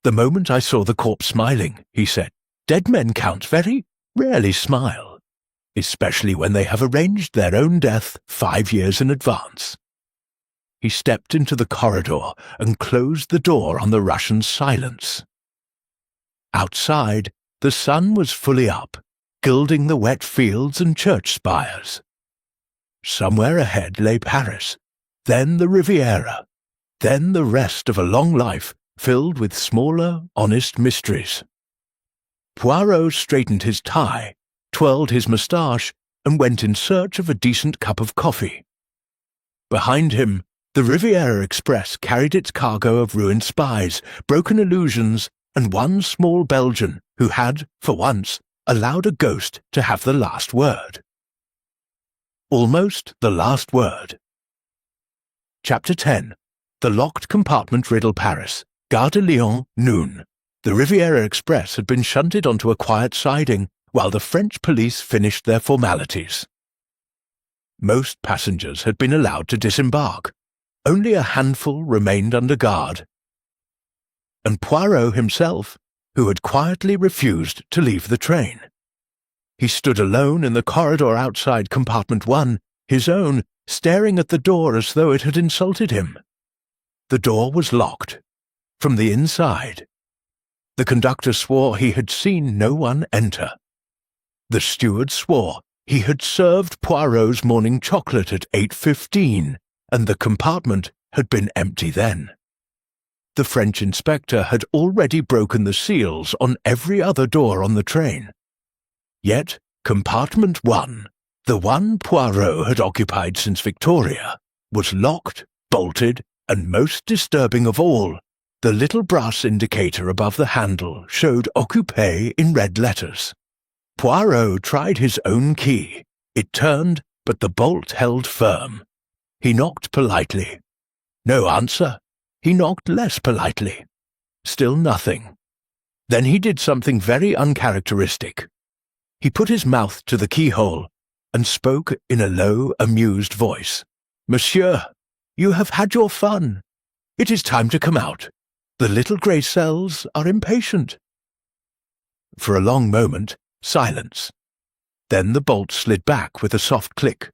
"The moment I saw the corpse smiling," he said. "Dead men, Count, very rarely smile, especially when they have arranged their own death 5 years in advance." He stepped into the corridor and closed the door on the Russian's silence. Outside, the sun was fully up, gilding the wet fields and church spires. Somewhere ahead lay Paris, then the Riviera, then the rest of a long life filled with smaller, honest mysteries. Poirot straightened his tie, twirled his moustache, and went in search of a decent cup of coffee. Behind him, the Riviera Express carried its cargo of ruined spies, broken illusions, and one small Belgian who had, for once, allowed a ghost to have the last word. Almost the last word. Chapter 10. The locked compartment riddle Paris. Gare de Lyon, noon. The Riviera Express had been shunted onto a quiet siding while the French police finished their formalities. Most passengers had been allowed to disembark. Only a handful remained under guard. And Poirot himself, who had quietly refused to leave the train. He stood alone in the corridor outside compartment 1, his own, staring at the door as though it had insulted him. The door was locked. From the inside. The conductor swore he had seen no one enter. The steward swore he had served Poirot's morning chocolate at 8:15, and the compartment had been empty then. The French inspector had already broken the seals on every other door on the train. Yet compartment 1, the one Poirot had occupied since Victoria, was locked, bolted, and most disturbing of all, the little brass indicator above the handle showed "Occupé" in red letters. Poirot tried his own key. It turned, but the bolt held firm. He knocked politely. No answer. He knocked less politely. Still nothing. Then he did something very uncharacteristic. He put his mouth to the keyhole and spoke in a low, amused voice. "Monsieur, you have had your fun. It is time to come out. The little grey cells are impatient." For a long moment, silence. Then the bolt slid back with a soft click.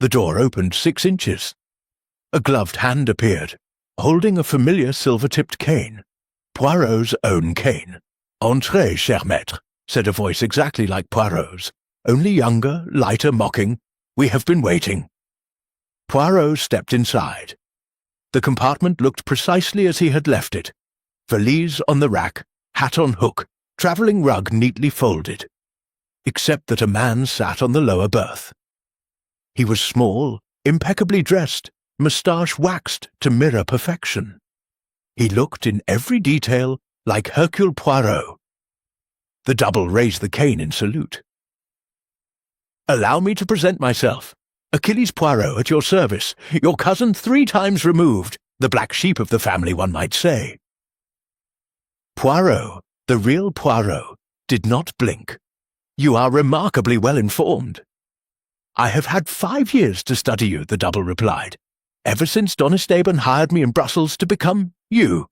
The door opened 6 inches. A gloved hand appeared, holding a familiar silver-tipped cane. Poirot's own cane. "Entrez, cher maître," said a voice exactly like Poirot's, only younger, lighter, mocking. "We have been waiting." Poirot stepped inside. The compartment looked precisely as he had left it. Valise on the rack, hat on hook, travelling rug neatly folded. Except that a man sat on the lower berth. He was small, impeccably dressed, moustache waxed to mirror perfection. He looked in every detail like Hercule Poirot. The double raised the cane in salute. "Allow me to present myself. Achilles Poirot at your service, your cousin 3 times removed, the black sheep of the family, one might say." Poirot, the real Poirot, did not blink. "You are remarkably well informed." "I have had 5 years to study you," the double replied, "ever since Don Esteban hired me in Brussels to become you."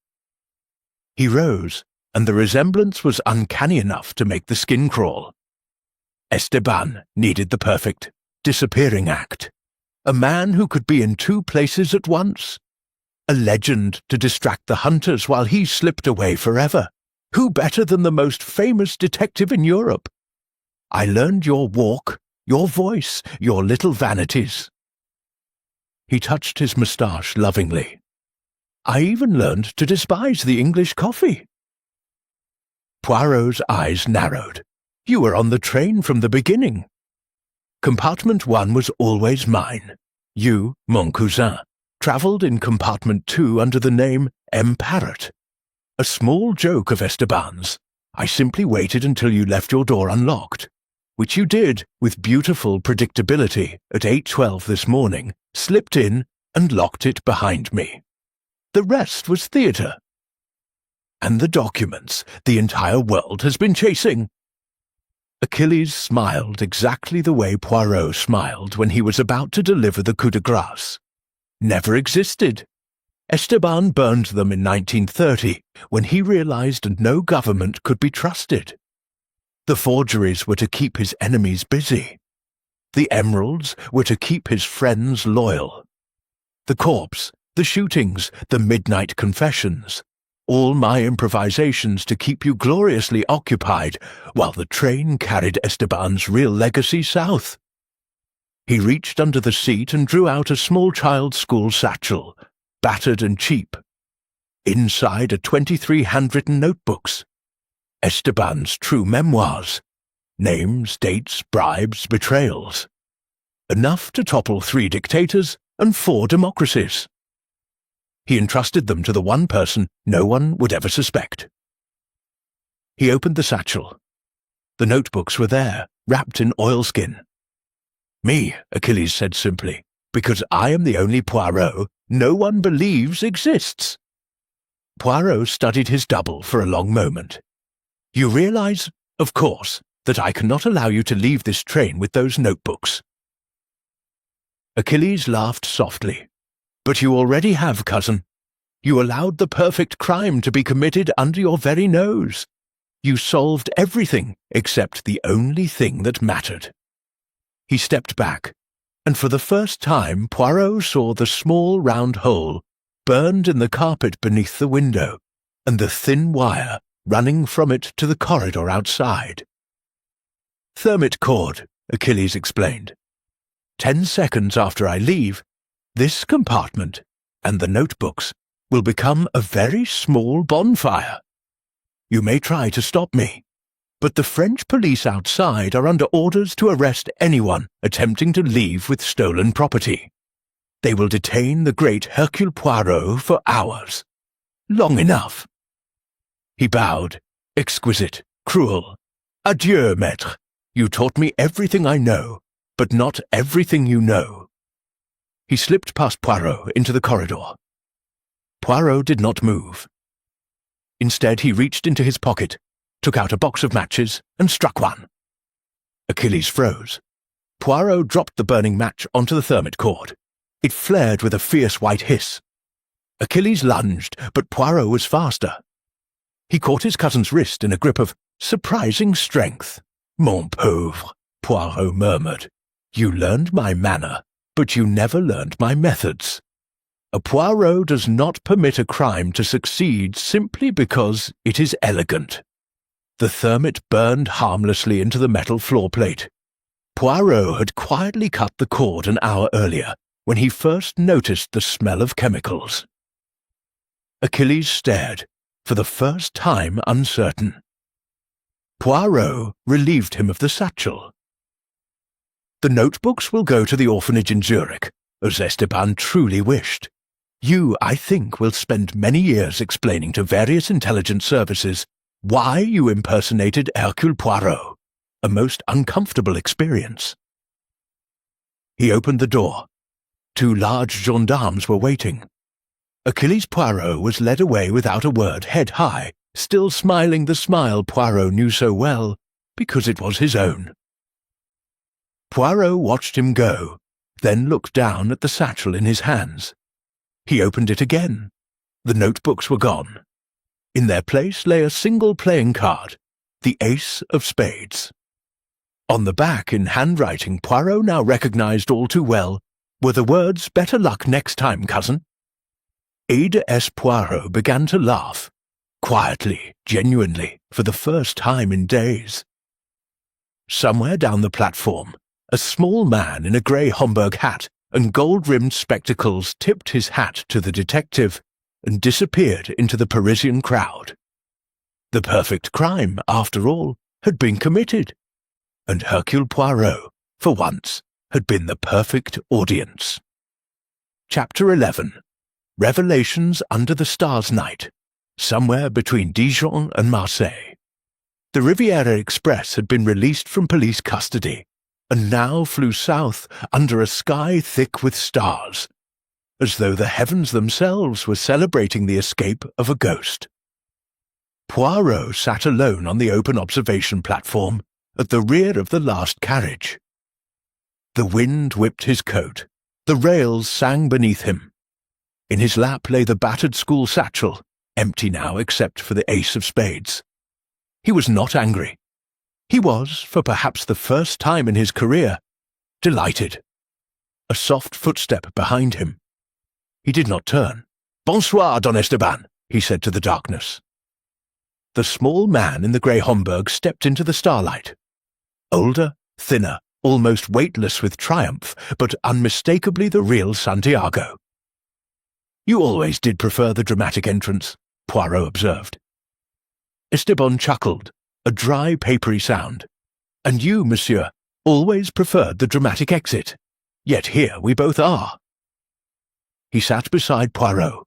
He rose, and the resemblance was uncanny enough to make the skin crawl. Esteban needed the perfect disappearing act. A man who could be in 2 places at once. A legend to distract the hunters while he slipped away forever. Who better than the most famous detective in Europe? I learned your walk, your voice, your little vanities. He touched his moustache lovingly. I even learned to despise the English coffee. Poirot's eyes narrowed. You were on the train from the beginning. Compartment 1 was always mine. You, mon cousin, travelled in compartment 2 under the name M. Parrot. A small joke of Esteban's. I simply waited until you left your door unlocked, which you did with beautiful predictability at 8:12 this morning, slipped in and locked it behind me. The rest was theatre. And the documents the entire world has been chasing." Achilles smiled exactly the way Poirot smiled when he was about to deliver the coup de grâce. Never existed. Esteban burned them in 1930 when he realized no government could be trusted. The forgeries were to keep his enemies busy. The emeralds were to keep his friends loyal. The corpse, the shootings, the midnight confessions, all my improvisations to keep you gloriously occupied while the train carried Esteban's real legacy south. He reached under the seat and drew out a small child's school satchel, battered and cheap. Inside are 23 handwritten notebooks. Esteban's true memoirs. Names, dates, bribes, betrayals. Enough to topple 3 dictators and 4 democracies. He entrusted them to the one person no one would ever suspect. He opened the satchel. The notebooks were there, wrapped in oilskin. "Me," Achilles said simply, "because I am the only Poirot no one believes exists." Poirot studied his double for a long moment. "You realize, of course, that I cannot allow you to leave this train with those notebooks." Achilles laughed softly. "But you already have, cousin. You allowed the perfect crime to be committed under your very nose. You solved everything except the only thing that mattered." He stepped back, and for the first time Poirot saw the small round hole burned in the carpet beneath the window, and the thin wire running from it to the corridor outside. "Thermit cord," Achilles explained. 10 seconds after I leave, this compartment and the notebooks will become a very small bonfire. You may try to stop me, but the French police outside are under orders to arrest anyone attempting to leave with stolen property. They will detain the great Hercule Poirot for hours. Long enough." He bowed. "Exquisite, cruel. Adieu, maître. You taught me everything I know, but not everything you know." He slipped past Poirot into the corridor. Poirot did not move. Instead, he reached into his pocket, took out a box of matches, and struck one. Achilles froze. Poirot dropped the burning match onto the thermit cord. It flared with a fierce white hiss. Achilles lunged, but Poirot was faster. He caught his cousin's wrist in a grip of surprising strength. "Mon pauvre," Poirot murmured. "You learned my manner, but you never learned my methods. A Poirot does not permit a crime to succeed simply because it is elegant." The thermit burned harmlessly into the metal floor plate. Poirot had quietly cut the cord an hour earlier, when he first noticed the smell of chemicals. Achilles stared, for the first time uncertain. Poirot relieved him of the satchel. "The notebooks will go to the orphanage in Zurich, as Esteban truly wished. You, I think, will spend many years explaining to various intelligence services why you impersonated Hercule Poirot, a most uncomfortable experience." He opened the door. 2 large gendarmes were waiting. Achilles Poirot was led away without a word, head high, still smiling the smile Poirot knew so well, because it was his own. Poirot watched him go, then looked down at the satchel in his hands. He opened it again. The notebooks were gone. In their place lay a single playing card, the ace of spades. On the back, in handwriting Poirot now recognized all too well, were the words, "Better luck next time, cousin." Ada S. Poirot began to laugh, quietly, genuinely, for the first time in days. Somewhere down the platform, a small man in a grey Homburg hat and gold-rimmed spectacles tipped his hat to the detective and disappeared into the Parisian crowd. The perfect crime, after all, had been committed, and Hercule Poirot, for once, had been the perfect audience. Chapter 11. Revelations under the stars night, somewhere between Dijon and Marseille. The Riviera Express had been released from police custody, and now flew south under a sky thick with stars, as though the heavens themselves were celebrating the escape of a ghost. Poirot sat alone on the open observation platform at the rear of the last carriage. The wind whipped his coat, the rails sang beneath him. In his lap lay the battered school satchel, empty now except for the ace of spades. He was not angry. He was, for perhaps the first time in his career, delighted. A soft footstep behind him. He did not turn. "Bonsoir, Don Esteban," he said to the darkness. The small man in the grey Homburg stepped into the starlight. Older, thinner, almost weightless with triumph, but unmistakably the real Santiago. "You always did prefer the dramatic entrance," Poirot observed. Esteban chuckled, a dry, papery sound. "And you, monsieur, always preferred the dramatic exit. Yet here we both are." He sat beside Poirot,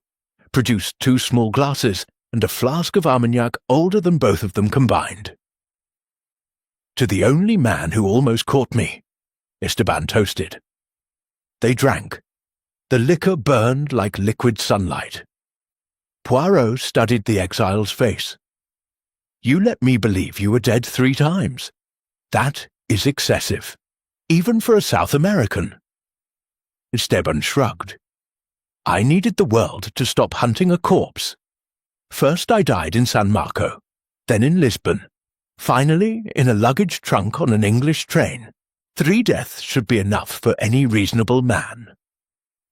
produced 2 small glasses and a flask of Armagnac older than both of them combined. "To the only man who almost caught me," Esteban toasted. They drank. The liquor burned like liquid sunlight. Poirot studied the exile's face. "You let me believe you were dead 3 times. That is excessive, even for a South American." Esteban shrugged. "I needed the world to stop hunting a corpse. First I died in San Marco, then in Lisbon, finally in a luggage trunk on an English train. 3 deaths should be enough for any reasonable man."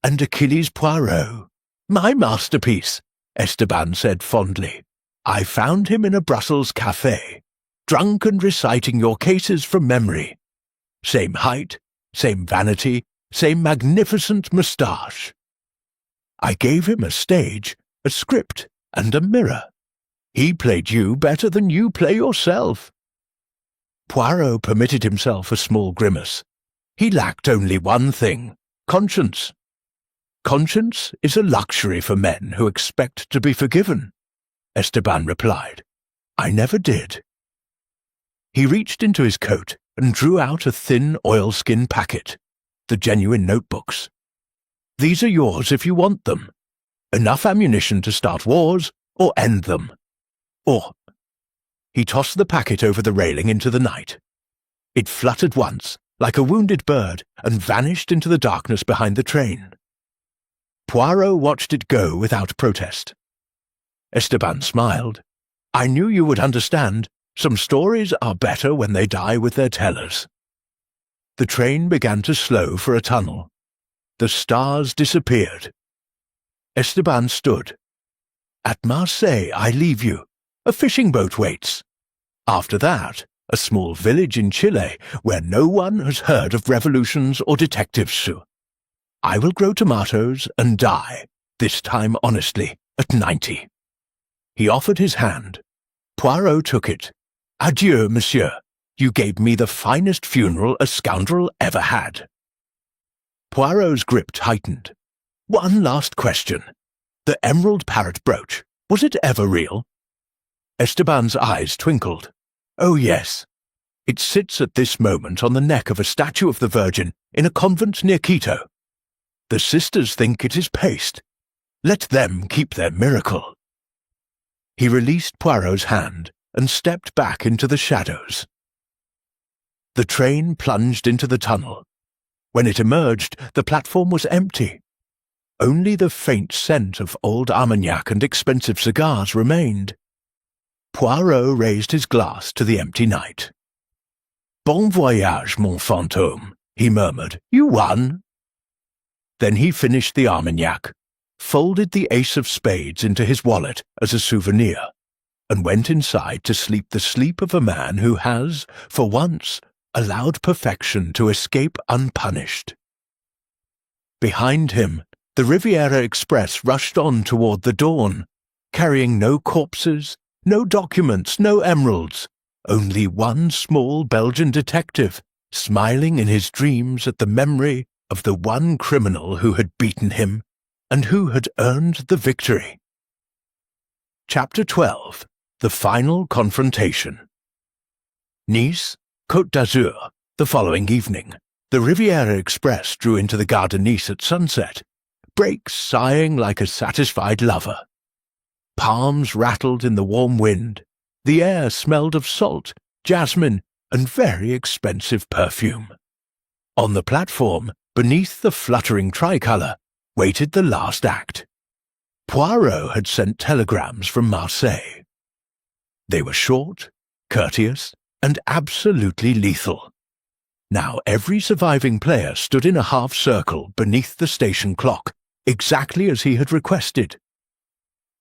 "And Achilles Poirot, my masterpiece," Esteban said fondly. "I found him in a Brussels café, drunk and reciting your cases from memory. Same height, same vanity, same magnificent moustache. I gave him a stage, a script, and a mirror. He played you better than you play yourself." Poirot permitted himself a small grimace. He lacked only one thing: conscience. "Conscience is a luxury for men who expect to be forgiven," Esteban replied. "I never did." He reached into his coat and drew out a thin oilskin packet, the genuine notebooks. "These are yours if you want them. Enough ammunition to start wars or end them. Or—" He tossed the packet over the railing into the night. It fluttered once, like a wounded bird, and vanished into the darkness behind the train. Poirot watched it go without protest. Esteban smiled. "I knew you would understand. Some stories are better when they die with their tellers." The train began to slow for a tunnel. The stars disappeared. Esteban stood. "At Marseille I leave you. A fishing boat waits. After that, a small village in Chile where no one has heard of revolutions or detectives. I will grow tomatoes and die, this time honestly, at 90. He offered his hand. Poirot took it. "Adieu, monsieur. You gave me the finest funeral a scoundrel ever had." Poirot's grip tightened. "One last question. The emerald parrot brooch, was it ever real?" Esteban's eyes twinkled. "Oh, yes. It sits at this moment on the neck of a statue of the Virgin in a convent near Quito. The sisters think it is paste. Let them keep their miracle." He released Poirot's hand and stepped back into the shadows. The train plunged into the tunnel. When it emerged, the platform was empty. Only the faint scent of old Armagnac and expensive cigars remained. Poirot raised his glass to the empty night. "Bon voyage, mon fantôme," he murmured. "You won." Then he finished the Armagnac, folded the ace of spades into his wallet as a souvenir, and went inside to sleep the sleep of a man who has, for once, allowed perfection to escape unpunished. Behind him, the Riviera Express rushed on toward the dawn, carrying no corpses, no documents, no emeralds, only one small Belgian detective, smiling in his dreams at the memory of the one criminal who had beaten him and who had earned the victory. Chapter 12. The Final Confrontation. Nice, Côte d'Azur, the following evening. The Riviera Express drew into the Gare de Nice at sunset, brakes sighing like a satisfied lover. Palms rattled in the warm wind. The air smelled of salt, jasmine, and very expensive perfume. On the platform, beneath the fluttering tricolour, waited the last act. Poirot had sent telegrams from Marseille. They were short, courteous, and absolutely lethal. Now every surviving player stood in a half-circle beneath the station clock, exactly as he had requested.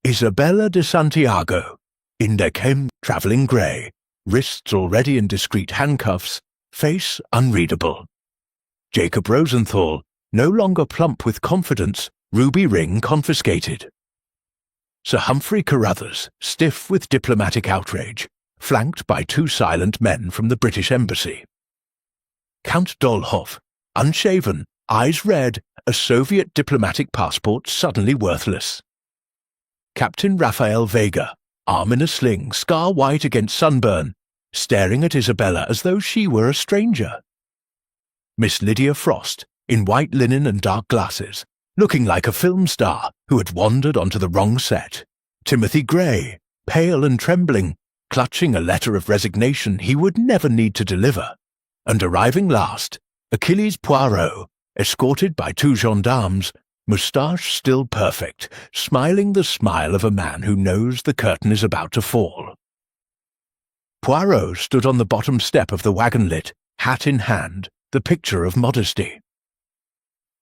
Isabella de Santiago, Indechem travelling grey, wrists already in discreet handcuffs, face unreadable. Jacob Rosenthal, no longer plump with confidence, ruby ring confiscated. Sir Humphrey Carruthers, stiff with diplomatic outrage, flanked by 2 silent men from the British Embassy. Count Dolhoff, unshaven, eyes red, a Soviet diplomatic passport suddenly worthless. Captain Raphael Vega, arm in a sling, scar white against sunburn, staring at Isabella as though she were a stranger. Miss Lydia Frost, in white linen and dark glasses, looking like a film star who had wandered onto the wrong set. Timothy Gray, pale and trembling, clutching a letter of resignation he would never need to deliver. And arriving last, Achilles Poirot, escorted by 2 gendarmes, moustache still perfect, smiling the smile of a man who knows the curtain is about to fall. Poirot stood on the bottom step of the wagon-lit, hat in hand, the picture of modesty.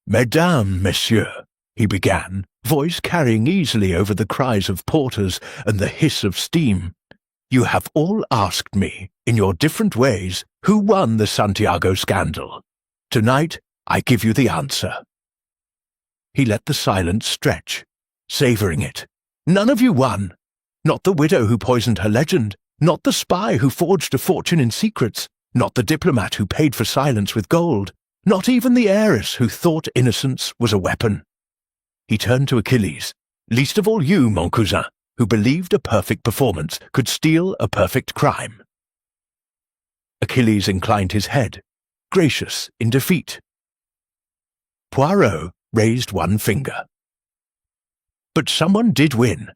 "Mesdames, messieurs," he began, voice carrying easily over the cries of porters and the hiss of steam, "you have all asked me, in your different ways, who won the Santiago scandal. Tonight, I give you the answer." He let the silence stretch, savouring it. None of you won. Not the widow who poisoned her legend, not the spy who forged a fortune in secrets, not the diplomat who paid for silence with gold, not even the heiress who thought innocence was a weapon. He turned to Achilles, least of all you, mon cousin, who believed a perfect performance could steal a perfect crime. Achilles inclined his head, gracious in defeat. Poirot raised one finger. But someone did win.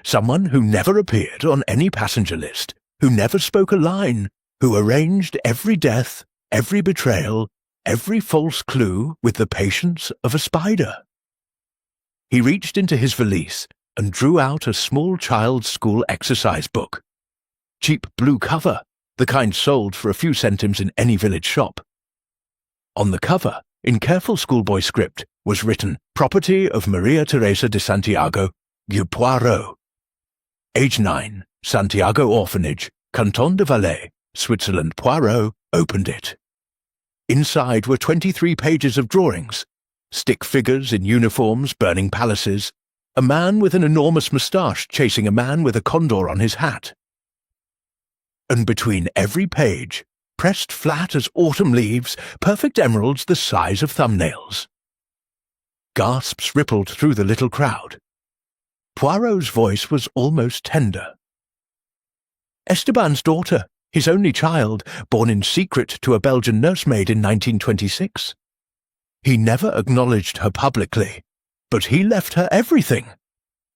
Someone who never appeared on any passenger list, who never spoke a line, who arranged every death, every betrayal, every false clue with the patience of a spider. He reached into his valise and drew out a small child's school exercise book. Cheap blue cover, the kind sold for a few centimes in any village shop. On the cover, in careful schoolboy script, was written, "Property of Maria Teresa de Santiago, Guy Poirot. Age 9, Santiago Orphanage, Canton de Valais, Switzerland." Poirot opened it. Inside were 23 pages of drawings, stick figures in uniforms burning palaces, a man with an enormous moustache chasing a man with a condor on his hat. And between every page, pressed flat as autumn leaves, perfect emeralds the size of thumbnails. Gasps rippled through the little crowd. Poirot's voice was almost tender. Esteban's daughter, his only child, born in secret to a Belgian nursemaid in 1926. He never acknowledged her publicly, but he left her everything.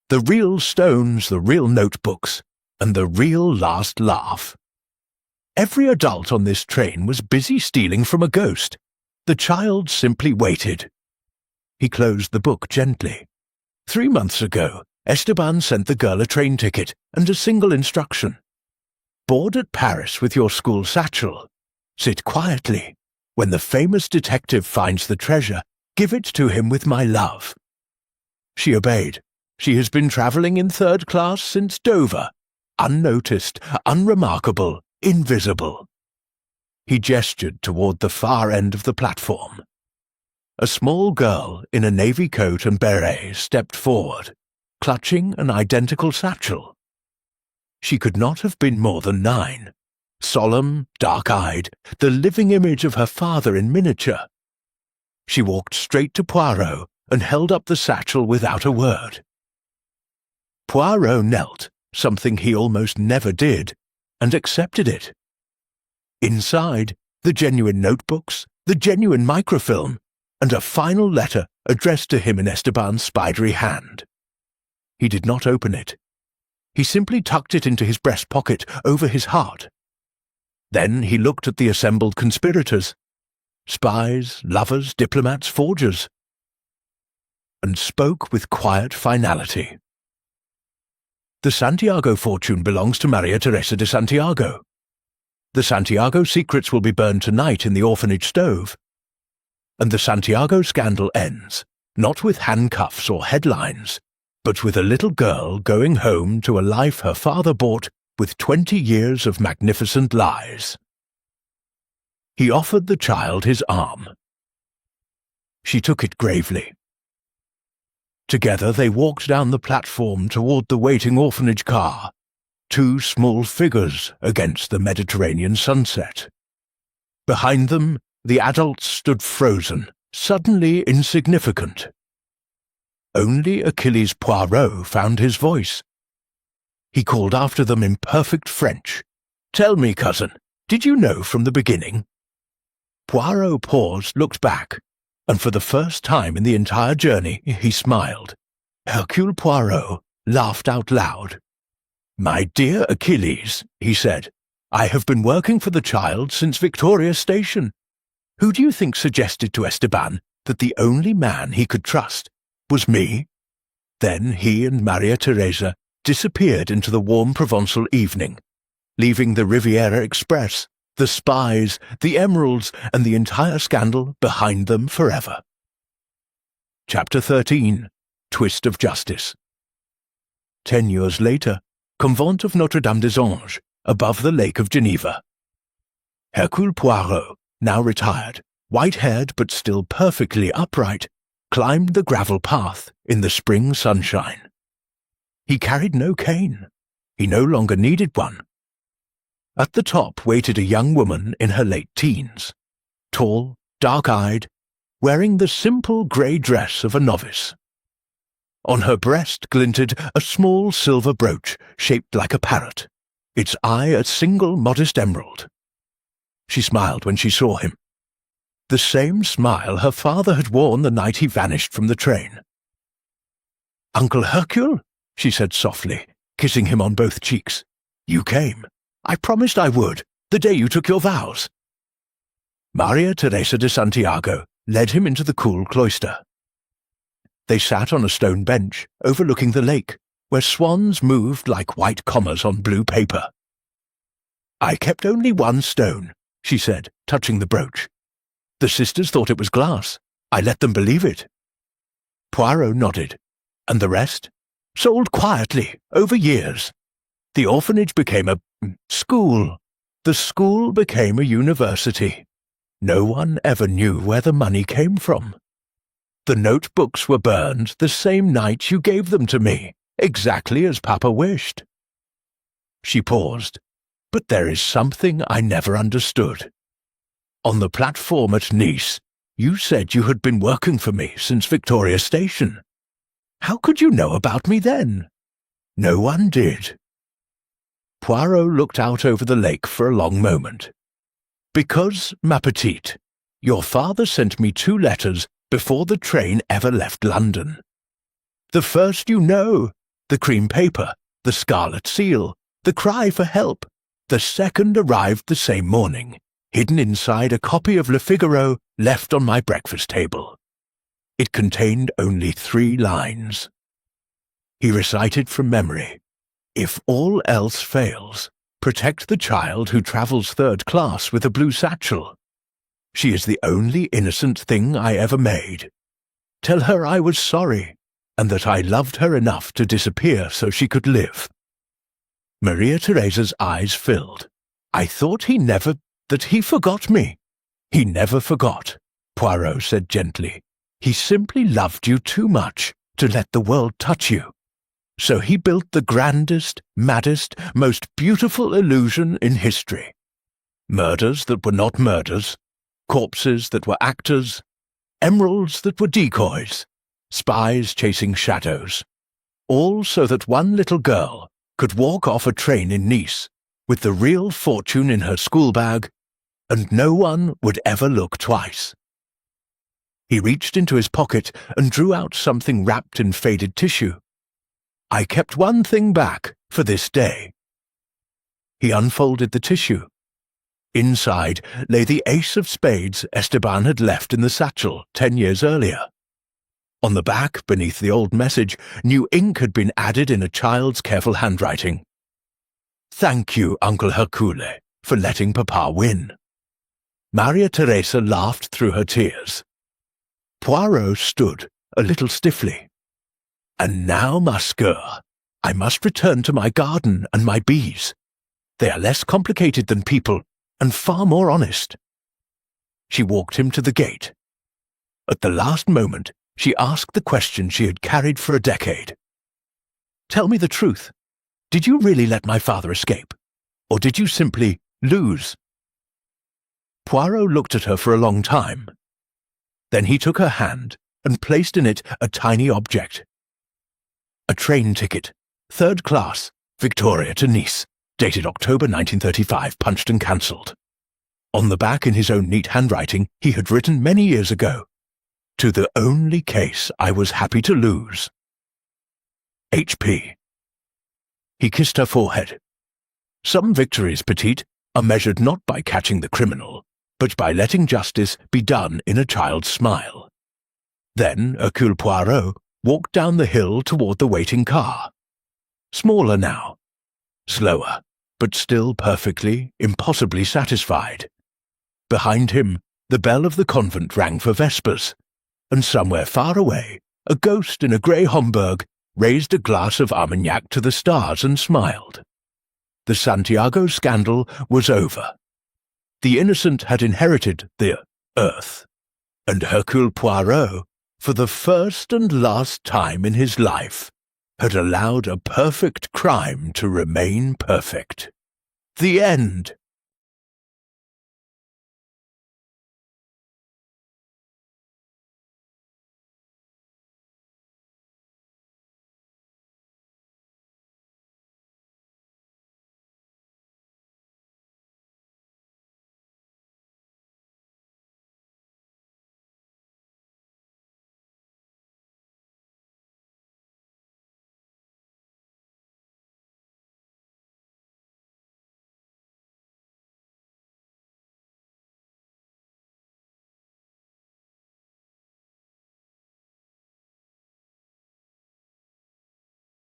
The real stones, the real notebooks, and the real last laugh. Every adult on this train was busy stealing from a ghost. The child simply waited. He closed the book gently. 3 months ago, Esteban sent the girl a train ticket and a single instruction. Board at Paris with your school satchel. Sit quietly. When the famous detective finds the treasure, give it to him with my love. She obeyed. She has been travelling in 3rd class since Dover. Unnoticed, unremarkable, invisible. He gestured toward the far end of the platform. A small girl in a navy coat and beret stepped forward, clutching an identical satchel. She could not have been more than 9. Solemn, dark-eyed, the living image of her father in miniature. She walked straight to Poirot and held up the satchel without a word. Poirot knelt, something he almost never did, and accepted it. Inside, the genuine notebooks, the genuine microfilm, and a final letter addressed to him in Esteban's spidery hand. He did not open it. He simply tucked it into his breast pocket over his heart. Then he looked at the assembled conspirators, spies, lovers, diplomats, forgers, and spoke with quiet finality. The Santiago fortune belongs to Maria Teresa de Santiago. The Santiago secrets will be burned tonight in the orphanage stove. And the Santiago scandal ends, not with handcuffs or headlines, but with a little girl going home to a life her father bought with 20 years of magnificent lies. He offered the child his arm. She took it gravely. Together they walked down the platform toward the waiting orphanage car, two small figures against the Mediterranean sunset. Behind them, the adults stood frozen, suddenly insignificant. Only Achilles Poirot found his voice. He called after them in perfect French. "Tell me, cousin, did you know from the beginning?" Poirot paused, looked back, and for the first time in the entire journey he smiled. Hercule Poirot laughed out loud. "My dear Achilles," he said, "I have been working for the child since Victoria Station. Who do you think suggested to Esteban that the only man he could trust was me?" Then he and Maria Teresa disappeared into the warm Provençal evening, leaving the Riviera Express, the spies, the emeralds, and the entire scandal behind them forever. Chapter 13. Twist of Justice. 10 years later, Convent of Notre-Dame des Anges, above the Lake of Geneva. Hercule Poirot, now retired, white-haired but still perfectly upright, climbed the gravel path in the spring sunshine. He carried no cane. He no longer needed one. At the top waited a young woman in her late teens, tall, dark-eyed, wearing the simple grey dress of a novice. On her breast glinted a small silver brooch shaped like a parrot, its eye a single modest emerald. She smiled when she saw him. The same smile her father had worn the night he vanished from the train. "Uncle Hercule," she said softly, kissing him on both cheeks. "You came. I promised I would, the day you took your vows." Maria Teresa de Santiago led him into the cool cloister. They sat on a stone bench overlooking the lake, where swans moved like white commas on blue paper. "I kept only one stone," she said, touching the brooch. "The sisters thought it was glass. I let them believe it." Poirot nodded. "And the rest?" "Sold quietly, over years. The orphanage became a school. The school became a university. No one ever knew where the money came from. The notebooks were burned the same night you gave them to me, exactly as Papa wished." She paused. "But there is something I never understood. On the platform at Nice, you said you had been working for me since Victoria Station. How could you know about me then? No one did." Poirot looked out over the lake for a long moment. "Because, ma petite, your father sent me 2 letters before the train ever left London. The first you know, the cream paper, the scarlet seal, the cry for help. The second arrived the same morning, hidden inside a copy of Le Figaro left on my breakfast table. It contained only 3 lines. He recited from memory. If all else fails, protect the child who travels 3rd class with a blue satchel. She is the only innocent thing I ever made. Tell her I was sorry, and that I loved her enough to disappear so she could live." Maria Theresa's eyes filled. "I thought that he forgot me." "He never forgot," Poirot said gently. "He simply loved you too much to let the world touch you. So he built the grandest, maddest, most beautiful illusion in history. Murders that were not murders, corpses that were actors, emeralds that were decoys, spies chasing shadows, all so that one little girl could walk off a train in Nice with the real fortune in her school bag, and no one would ever look twice." He reached into his pocket and drew out something wrapped in faded tissue. "I kept one thing back for this day. He unfolded the tissue. Inside lay the ace of spades Esteban had left in the satchel 10 years earlier. On the back, beneath the old message, new ink had been added in a child's careful handwriting. "Thank you, Uncle Hercule, for letting Papa win." Maria Teresa laughed through her tears. Poirot stood, a little stiffly. "And now, Masqueur, I must return to my garden and my bees. They are less complicated than people, and far more honest." She walked him to the gate. At the last moment, she asked the question she had carried for a decade. "Tell me the truth. Did you really let my father escape? Or did you simply lose?" Poirot looked at her for a long time. Then he took her hand and placed in it a tiny object. A train ticket, 3rd class, Victoria to Nice, dated October 1935, punched and cancelled. On the back, in his own neat handwriting, he had written many years ago, "To the only case I was happy to lose. H.P." He kissed her forehead. Some victories, Petite, are measured not by catching the criminal, but by letting justice be done in a child's smile. Then Hercule Poirot walked down the hill toward the waiting car. Smaller now, slower, but still perfectly, impossibly satisfied. Behind him, the bell of the convent rang for vespers, and somewhere far away, a ghost in a grey Homburg raised a glass of Armagnac to the stars and smiled. The Santiago scandal was over. The innocent had inherited the earth, and Hercule Poirot, for the first and last time in his life, had allowed a perfect crime to remain perfect. The end.